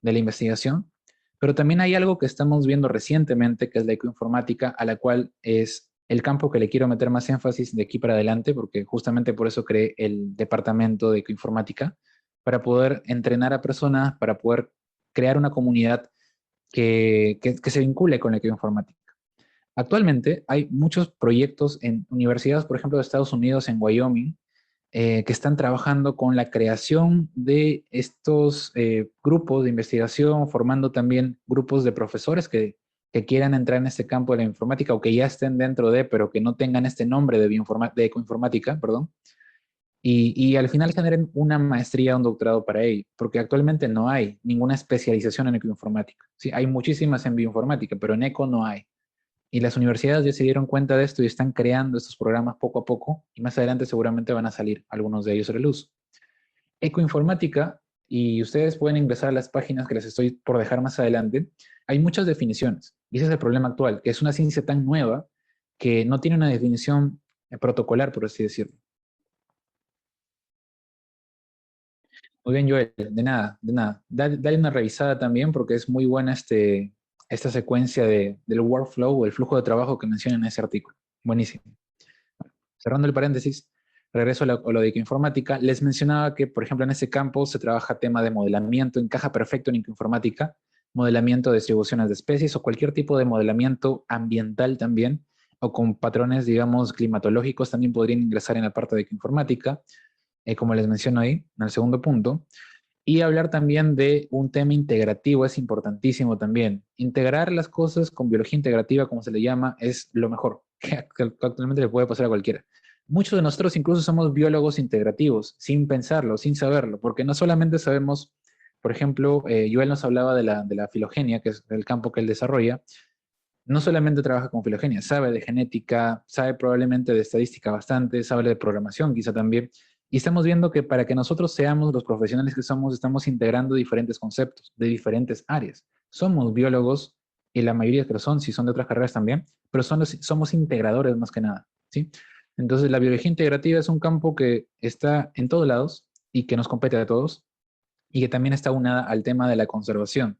[SPEAKER 1] de la investigación. Pero también hay algo que estamos viendo recientemente, que es la ecoinformática, a la cual es el campo que le quiero meter más énfasis de aquí para adelante, porque justamente por eso creé el departamento de ecoinformática, para poder entrenar a personas, para poder crear una comunidad que se vincule con la ecoinformática. Actualmente hay muchos proyectos en universidades, por ejemplo, de Estados Unidos, en Wyoming, que están trabajando con la creación de estos grupos de investigación, formando también grupos de profesores que quieran entrar en este campo de la informática o que ya estén dentro de, pero que no tengan este nombre de ecoinformática, perdón, y al final generen una maestría o un doctorado para ello, porque actualmente no hay ninguna especialización en ecoinformática. Sí, hay muchísimas en bioinformática, pero en eco no hay. Y las universidades ya se dieron cuenta de esto y están creando estos programas poco a poco, y más adelante seguramente van a salir algunos de ellos a la luz. Ecoinformática, y ustedes pueden ingresar a las páginas que les estoy por dejar más adelante, hay muchas definiciones, y ese es el problema actual, que es una ciencia tan nueva que no tiene una definición protocolar, por así decirlo. Muy bien, Joel, de nada, de nada. Dale una revisada también porque es muy buena esta secuencia del workflow o el flujo de trabajo que menciona en ese artículo. Buenísimo. Cerrando el paréntesis, regreso a lo de ecoinformática. Les mencionaba que, por ejemplo, en ese campo se trabaja tema de modelamiento, encaja perfecto en ecoinformática, modelamiento de distribuciones de especies o cualquier tipo de modelamiento ambiental también, o con patrones, digamos, climatológicos también podrían ingresar en la parte de ecoinformática, como les menciono ahí, en el segundo punto. Y hablar también de un tema integrativo es importantísimo también. Integrar las cosas con biología integrativa, como se le llama, es lo mejor que actualmente le puede pasar a cualquiera. Muchos de nosotros incluso somos biólogos integrativos, sin pensarlo, sin saberlo, porque no solamente sabemos, por ejemplo, Joel nos hablaba de la filogenia, que es el campo que él desarrolla, no solamente trabaja con filogenia, sabe de genética, sabe probablemente de estadística bastante, sabe de programación quizá también. Y estamos viendo que para que nosotros seamos los profesionales que somos, estamos integrando diferentes conceptos de diferentes áreas. Somos biólogos, y la mayoría que lo son, si son de otras carreras también, pero somos integradores más que nada, ¿sí? Entonces, la biología integrativa es un campo que está en todos lados y que nos compete a todos y que también está unada al tema de la conservación.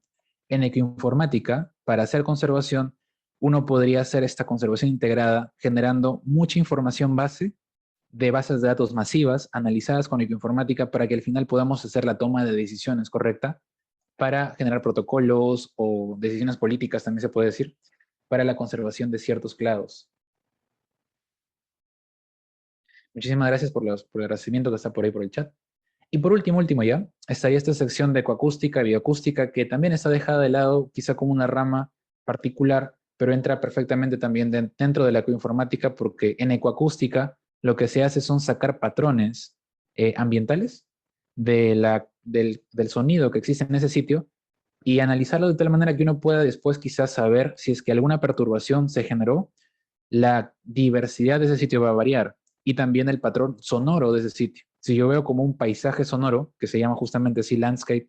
[SPEAKER 1] En ecoinformática, para hacer conservación, uno podría hacer esta conservación integrada generando mucha información base de bases de datos masivas analizadas con ecoinformática para que al final podamos hacer la toma de decisiones correcta para generar protocolos o decisiones políticas, también se puede decir, para la conservación de ciertos clados. Muchísimas gracias por el agradecimiento que está por ahí por el chat. Y por último ya, estaría esta sección de ecoacústica y bioacústica que también está dejada de lado, quizá como una rama particular, pero entra perfectamente también dentro de la ecoinformática porque en ecoacústica lo que se hace son sacar patrones ambientales del sonido que existe en ese sitio y analizarlo de tal manera que uno pueda después quizás saber si es que alguna perturbación se generó, la diversidad de ese sitio va a variar y también el patrón sonoro de ese sitio. Si yo veo como un paisaje sonoro, que se llama justamente así landscape,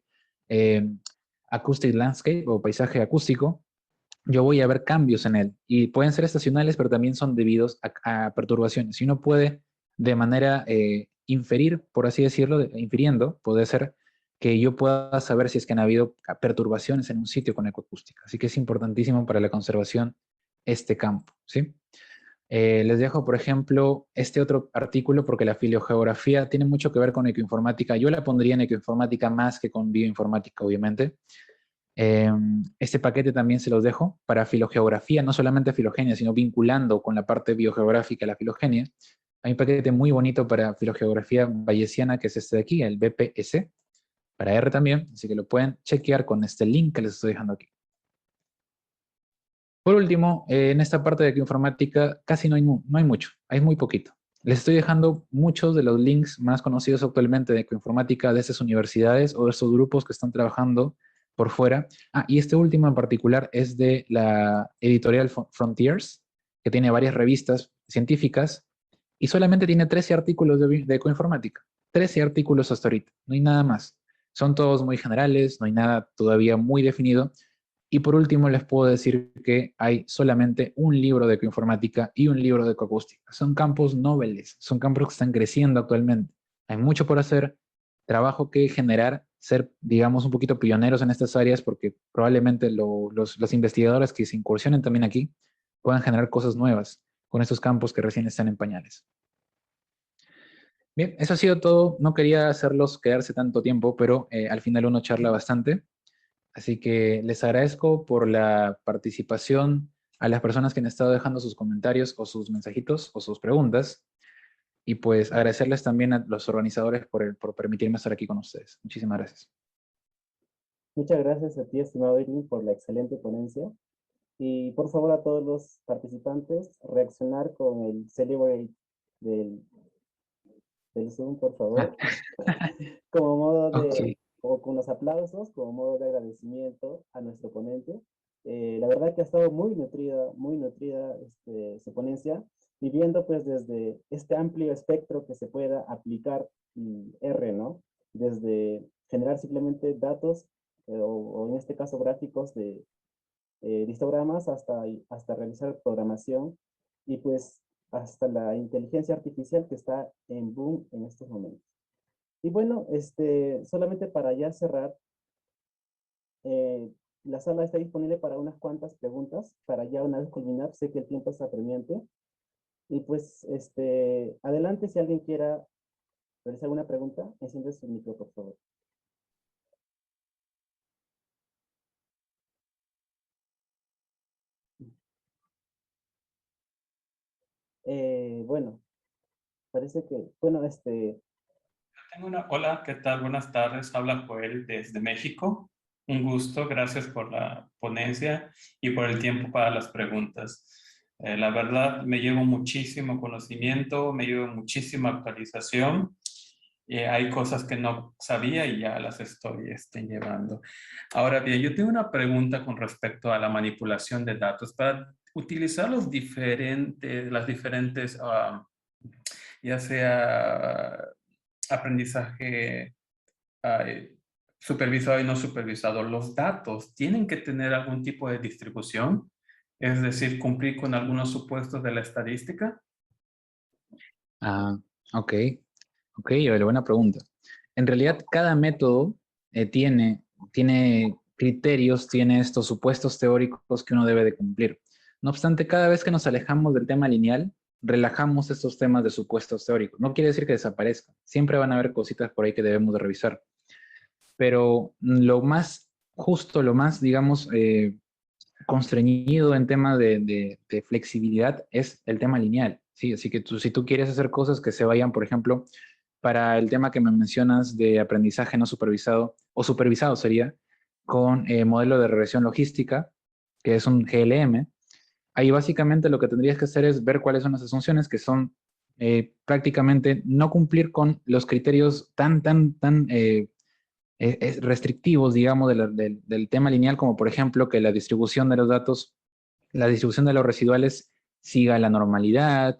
[SPEAKER 1] eh, acoustic landscape o paisaje acústico, yo voy a ver cambios en él y pueden ser estacionales, pero también son debidos a perturbaciones. Y uno puede de manera inferir, por así decirlo, infiriendo, puede ser que yo pueda saber si es que han habido perturbaciones en un sitio con ecoacústica. Así que es importantísimo para la conservación este campo, ¿sí? Les dejo, por ejemplo, este otro artículo porque la filogeografía tiene mucho que ver con ecoinformática. Yo la pondría en ecoinformática más que con bioinformática, obviamente. Este paquete también se los dejo para filogeografía, no solamente filogenia, sino vinculando con la parte biogeográfica la filogenia. Hay un paquete muy bonito para filogeografía bayesiana que es este de aquí, el BPS, para R también, así que lo pueden chequear con este link que les estoy dejando aquí. Por último, en esta parte de informática casi no hay mucho, hay muy poquito. Les estoy dejando muchos de los links más conocidos actualmente de ecoinformática de estas universidades o de estos grupos que están trabajando por fuera. Ah, y este último en particular es de la editorial Frontiers, que tiene varias revistas científicas y solamente tiene 13 artículos de ecoinformática. 13 artículos hasta ahorita, no hay nada más. Son todos muy generales, no hay nada todavía muy definido. Y por último, les puedo decir que hay solamente un libro de ecoinformática y un libro de ecoacústica. Son campos nobles, son campos que están creciendo actualmente. Hay mucho por hacer, trabajo que generar, ser, digamos, un poquito pioneros en estas áreas, porque probablemente los investigadores que se incursionen también aquí puedan generar cosas nuevas con estos campos que recién están en pañales. Bien, eso ha sido todo. No quería hacerlos quedarse tanto tiempo, pero al final uno charla bastante. Así que les agradezco por la participación a las personas que han estado dejando sus comentarios o sus mensajitos o sus preguntas. Y pues agradecerles también a los organizadores por permitirme estar aquí con ustedes. Muchísimas gracias.
[SPEAKER 2] Muchas gracias a ti, estimado Irving, por la excelente ponencia. Y por favor a todos los participantes, reaccionar con el Celebrate del, del Zoom, por
[SPEAKER 1] Ah,
[SPEAKER 2] favor, como modo de,
[SPEAKER 1] ok.
[SPEAKER 2] o con los aplausos, como modo de agradecimiento a nuestro ponente. La verdad que ha estado muy nutrida su ponencia, y viendo pues desde este amplio espectro que se pueda aplicar R, ¿no? Desde generar simplemente datos, o en este caso gráficos de histogramas, hasta realizar programación, y pues hasta la inteligencia artificial que está en boom en estos momentos. Y bueno, solamente para ya cerrar, eh, la sala está disponible para unas cuantas preguntas, para ya una vez culminar. Sé que el tiempo es apremiante. Y pues, adelante si alguien quiera realizar alguna pregunta, enciende su micro, por favor. Bueno, parece que, bueno,
[SPEAKER 3] Hola, ¿qué tal? Buenas tardes. Habla Joel desde México. Un gusto, gracias por la ponencia y por el tiempo para las preguntas. La verdad, me llevo muchísimo conocimiento, me llevo muchísima actualización. Hay cosas que no sabía y ya las estoy llevando. Ahora bien, yo tengo una pregunta con respecto a la manipulación de datos. Para utilizar las diferentes, ya sea aprendizaje supervisado y no supervisado, los datos tienen que tener algún tipo de distribución, es decir, cumplir con algunos supuestos de la estadística.
[SPEAKER 1] Ah, ok. Ok, Joel, buena pregunta. En realidad, cada método tiene criterios, tiene estos supuestos teóricos que uno debe de cumplir. No obstante, cada vez que nos alejamos del tema lineal, relajamos estos temas de supuestos teóricos. No quiere decir que desaparezcan. Siempre van a haber cositas por ahí que debemos de revisar. Pero lo más justo, lo más, digamos, constreñido en tema de flexibilidad es el tema lineal. ¿Sí? Así que si tú quieres hacer cosas que se vayan, por ejemplo, para el tema que me mencionas de aprendizaje no supervisado, o supervisado sería, con modelo de regresión logística, que es un GLM, ahí básicamente lo que tendrías que hacer es ver cuáles son las asunciones que son prácticamente no cumplir con los criterios tan restrictivos, digamos, del tema lineal, como por ejemplo que la distribución de los datos, la distribución de los residuales siga la normalidad,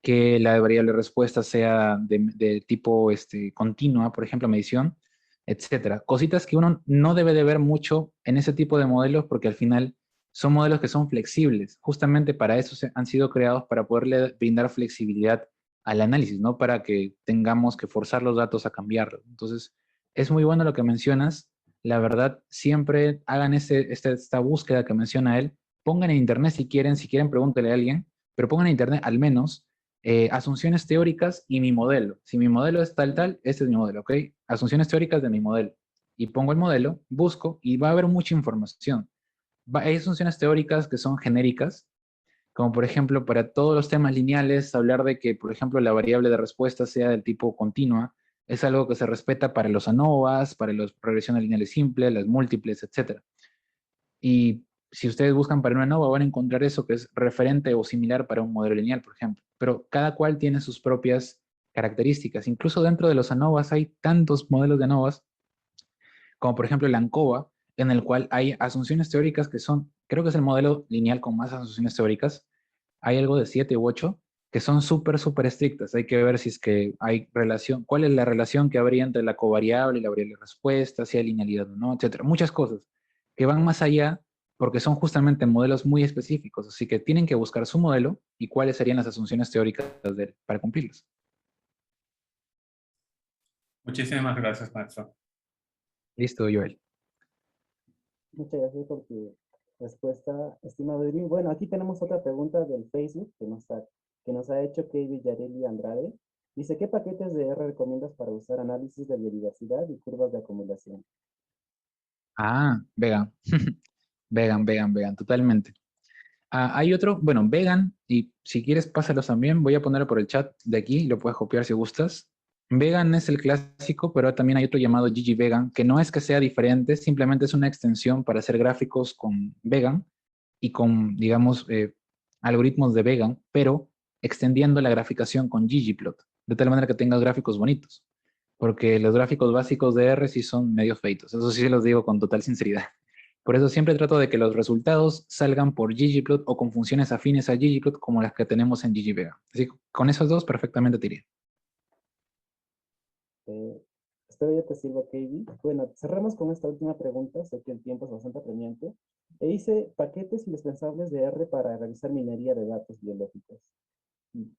[SPEAKER 1] que la variable respuesta sea de tipo continua, por ejemplo, medición, etcétera. Cositas que uno no debe de ver mucho en ese tipo de modelos porque al final son modelos que son flexibles. Justamente para eso han sido creados, para poderle brindar flexibilidad al análisis, no para que tengamos que forzar los datos a cambiarlos. Entonces, es muy bueno lo que mencionas. La verdad, siempre hagan esta búsqueda que menciona él. Pongan en internet si quieren pregúntele a alguien, pero pongan en internet al menos asunciones teóricas y mi modelo. Si mi modelo es tal, este es mi modelo, ¿ok? Asunciones teóricas de mi modelo. Y pongo el modelo, busco y va a haber mucha información. Hay asunciones teóricas que son genéricas, como por ejemplo para todos los temas lineales, hablar de que, por ejemplo, la variable de respuesta sea del tipo continua, es algo que se respeta para los ANOVAs, para las regresiones lineales simples, las múltiples, etc. Y si ustedes buscan para una ANOVA van a encontrar eso que es referente o similar para un modelo lineal, por ejemplo. Pero cada cual tiene sus propias características. Incluso dentro de los ANOVAs hay tantos modelos de ANOVAs, como por ejemplo el ANCOVA, en el cual hay asunciones teóricas que son, creo que es el modelo lineal con más asunciones teóricas, hay algo de 7 u 8 que son súper estrictas. Hay que ver si es que hay relación, cuál es la relación que habría entre la covariable y la variable de respuesta, si hay linealidad o no, etcétera. Muchas cosas que van más allá porque son justamente modelos muy específicos. Así que tienen que buscar su modelo y cuáles serían las asunciones teóricas para cumplirlos.
[SPEAKER 3] Muchísimas gracias, maestro.
[SPEAKER 1] Listo, Joel.
[SPEAKER 2] Muchas gracias por tu respuesta, estimado Edwin. Bueno, aquí tenemos otra pregunta del Facebook que nos ha hecho Kay Villarelli Andrade. Dice, ¿qué paquetes de R recomiendas para usar análisis de biodiversidad y curvas de acumulación?
[SPEAKER 1] Ah, vegan. Vegan, totalmente. Hay otro, bueno, vegan, y si quieres pásalos también, voy a ponerlo por el chat de aquí, lo puedes copiar si gustas. Vegan es el clásico, pero también hay otro llamado Gigi Vegan, que no es que sea diferente, simplemente es una extensión para hacer gráficos con Vegan y con, digamos, algoritmos de Vegan, pero extendiendo la graficación con ggplot, de tal manera que tengas gráficos bonitos, porque los gráficos básicos de R sí son medio feitos, eso sí se los digo con total sinceridad. Por eso siempre trato de que los resultados salgan por ggplot o con funciones afines a ggplot como las que tenemos en ggvega. Así que con esos dos perfectamente te iría.
[SPEAKER 2] Espero ya te sirva, Katie. Bueno, cerramos con esta última pregunta. Sé que el tiempo es bastante apremiante. Hice paquetes indispensables de R para realizar minería de datos biológicos.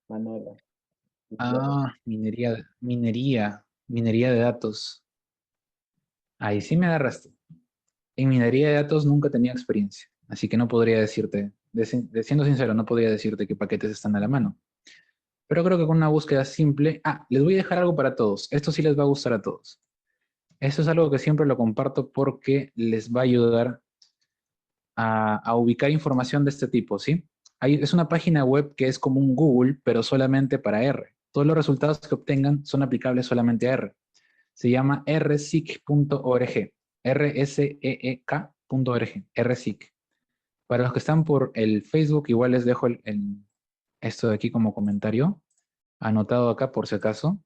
[SPEAKER 2] Manuela.
[SPEAKER 1] Ah, minería de datos. Ahí sí me agarraste. En minería de datos nunca tenía experiencia, así que no podría decirte, siendo sincero, no podría decirte qué paquetes están a la mano. Pero creo que con una búsqueda simple, les voy a dejar algo para todos. Esto sí les va a gustar a todos. Esto es algo que siempre lo comparto porque les va a ayudar a ubicar información de este tipo, ¿sí? Es una página web que es como un Google, pero solamente para R. Todos los resultados que obtengan son aplicables solamente a R. Se llama rseek.org, rseek.org, rseek. Para los que están por el Facebook, igual les dejo esto de aquí como comentario, anotado acá por si acaso.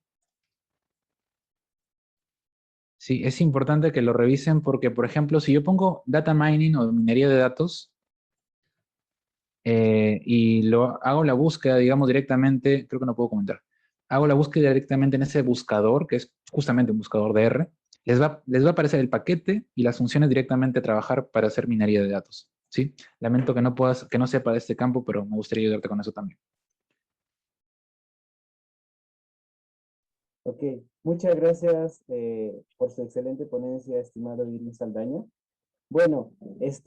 [SPEAKER 1] Sí, es importante que lo revisen porque, por ejemplo, si yo pongo data mining o minería de datos y hago la búsqueda, digamos, directamente, creo que no puedo comentar, hago la búsqueda directamente en ese buscador, que es justamente un buscador de R, les va a aparecer el paquete y las funciones directamente a trabajar para hacer minería de datos. ¿Sí? Lamento que no sepa de este campo, pero me gustaría ayudarte con eso también.
[SPEAKER 2] Ok, muchas gracias por su excelente ponencia, estimado Irving Saldaña. Bueno,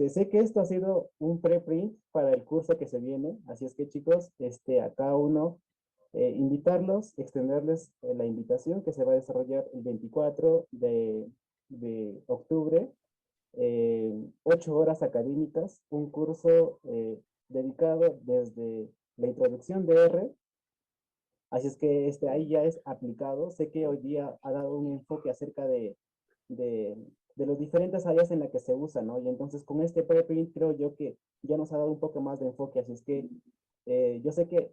[SPEAKER 2] sé que esto ha sido un preprint para el curso que se viene, así es que chicos, a cada uno, invitarlos, extenderles la invitación que se va a desarrollar el 24 de octubre, 8 horas académicas, un curso dedicado desde la introducción de R. Así es que ahí ya es aplicado. Sé que hoy día ha dado un enfoque acerca de, de las diferentes áreas en las que se usa, ¿no? Y entonces con este preprint creo yo que ya nos ha dado un poco más de enfoque. Así es que yo sé que,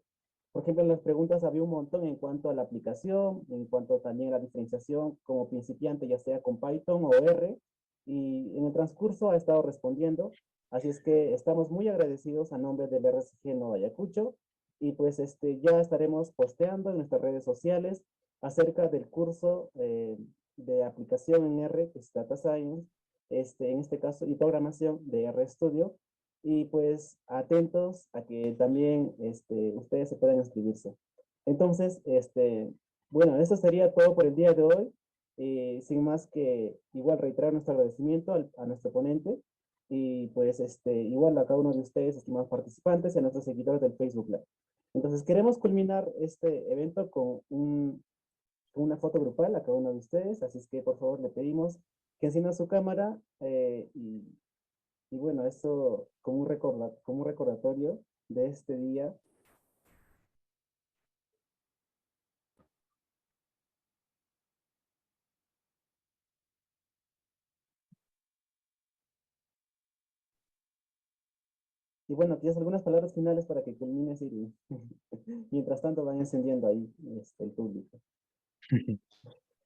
[SPEAKER 2] por ejemplo, en las preguntas había un montón en cuanto a la aplicación, en cuanto también a la diferenciación como principiante, ya sea con Python o R. Y en el transcurso ha estado respondiendo. Así es que estamos muy agradecidos a nombre del RSG Nueva Ayacucho y pues ya estaremos posteando en nuestras redes sociales acerca del curso de aplicación en R, que es Data Science, en este caso, y programación de RStudio, y pues atentos a que también ustedes se puedan inscribirse. Entonces, bueno, eso sería todo por el día de hoy. Sin más que igual reiterar nuestro agradecimiento a nuestro ponente y pues igual a cada uno de ustedes, estimados participantes, y a nuestros seguidores del Facebook Live. Entonces, queremos culminar este evento con una foto grupal a cada uno de ustedes, así es que por favor le pedimos que encienda su cámara y bueno, eso como un recordatorio de este día. Y bueno, tienes algunas palabras finales para que culmines y mientras tanto van encendiendo ahí el público.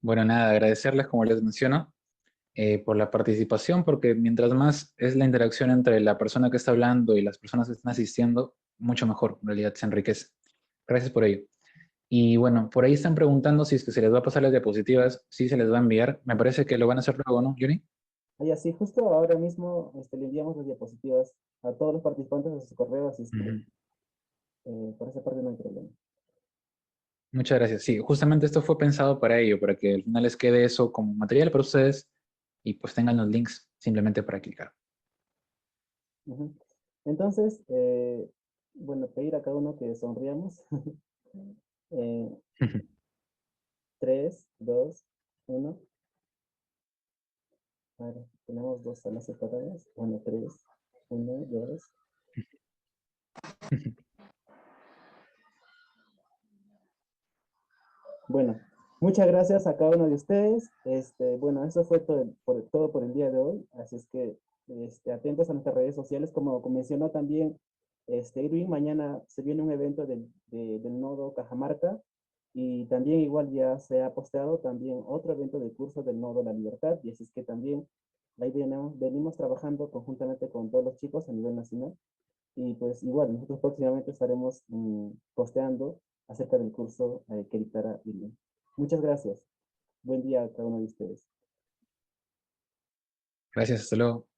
[SPEAKER 1] Bueno, nada, agradecerles, como les menciono, por la participación, porque mientras más es la interacción entre la persona que está hablando y las personas que están asistiendo, mucho mejor, en realidad se enriquece. Gracias por ello. Y bueno, por ahí están preguntando si es que se les va a pasar las diapositivas, si se les va a enviar. Me parece que lo van a hacer luego, ¿no, Yuri?
[SPEAKER 2] Y así, justo ahora mismo le enviamos las diapositivas a todos los participantes de su correo, así es que
[SPEAKER 1] Ujú.
[SPEAKER 2] por esa parte no hay problema.
[SPEAKER 1] Muchas gracias. Sí, justamente esto fue pensado para ello, para que al final les quede eso como material para ustedes y pues tengan los links simplemente para clicar.
[SPEAKER 2] Ujú. Entonces, bueno, pedir a cada uno que sonriamos. 3, 2, 1. Ahora, tenemos dos salas separadas. 1, 3, 1, 2. Bueno, muchas gracias a cada uno de ustedes. Bueno, eso fue todo por el día de hoy. Así es que atentos a nuestras redes sociales. Como mencionó también Irving, mañana se viene un evento del nodo Cajamarca y también igual ya se ha posteado también otro evento de curso del nodo La Libertad. Y así es que también ahí venimos trabajando conjuntamente con todos los chicos a nivel nacional. Y pues igual, nosotros próximamente estaremos posteando acerca del curso que dictará Irving. Muchas gracias. Buen día a cada uno de ustedes.
[SPEAKER 1] Gracias, hasta luego.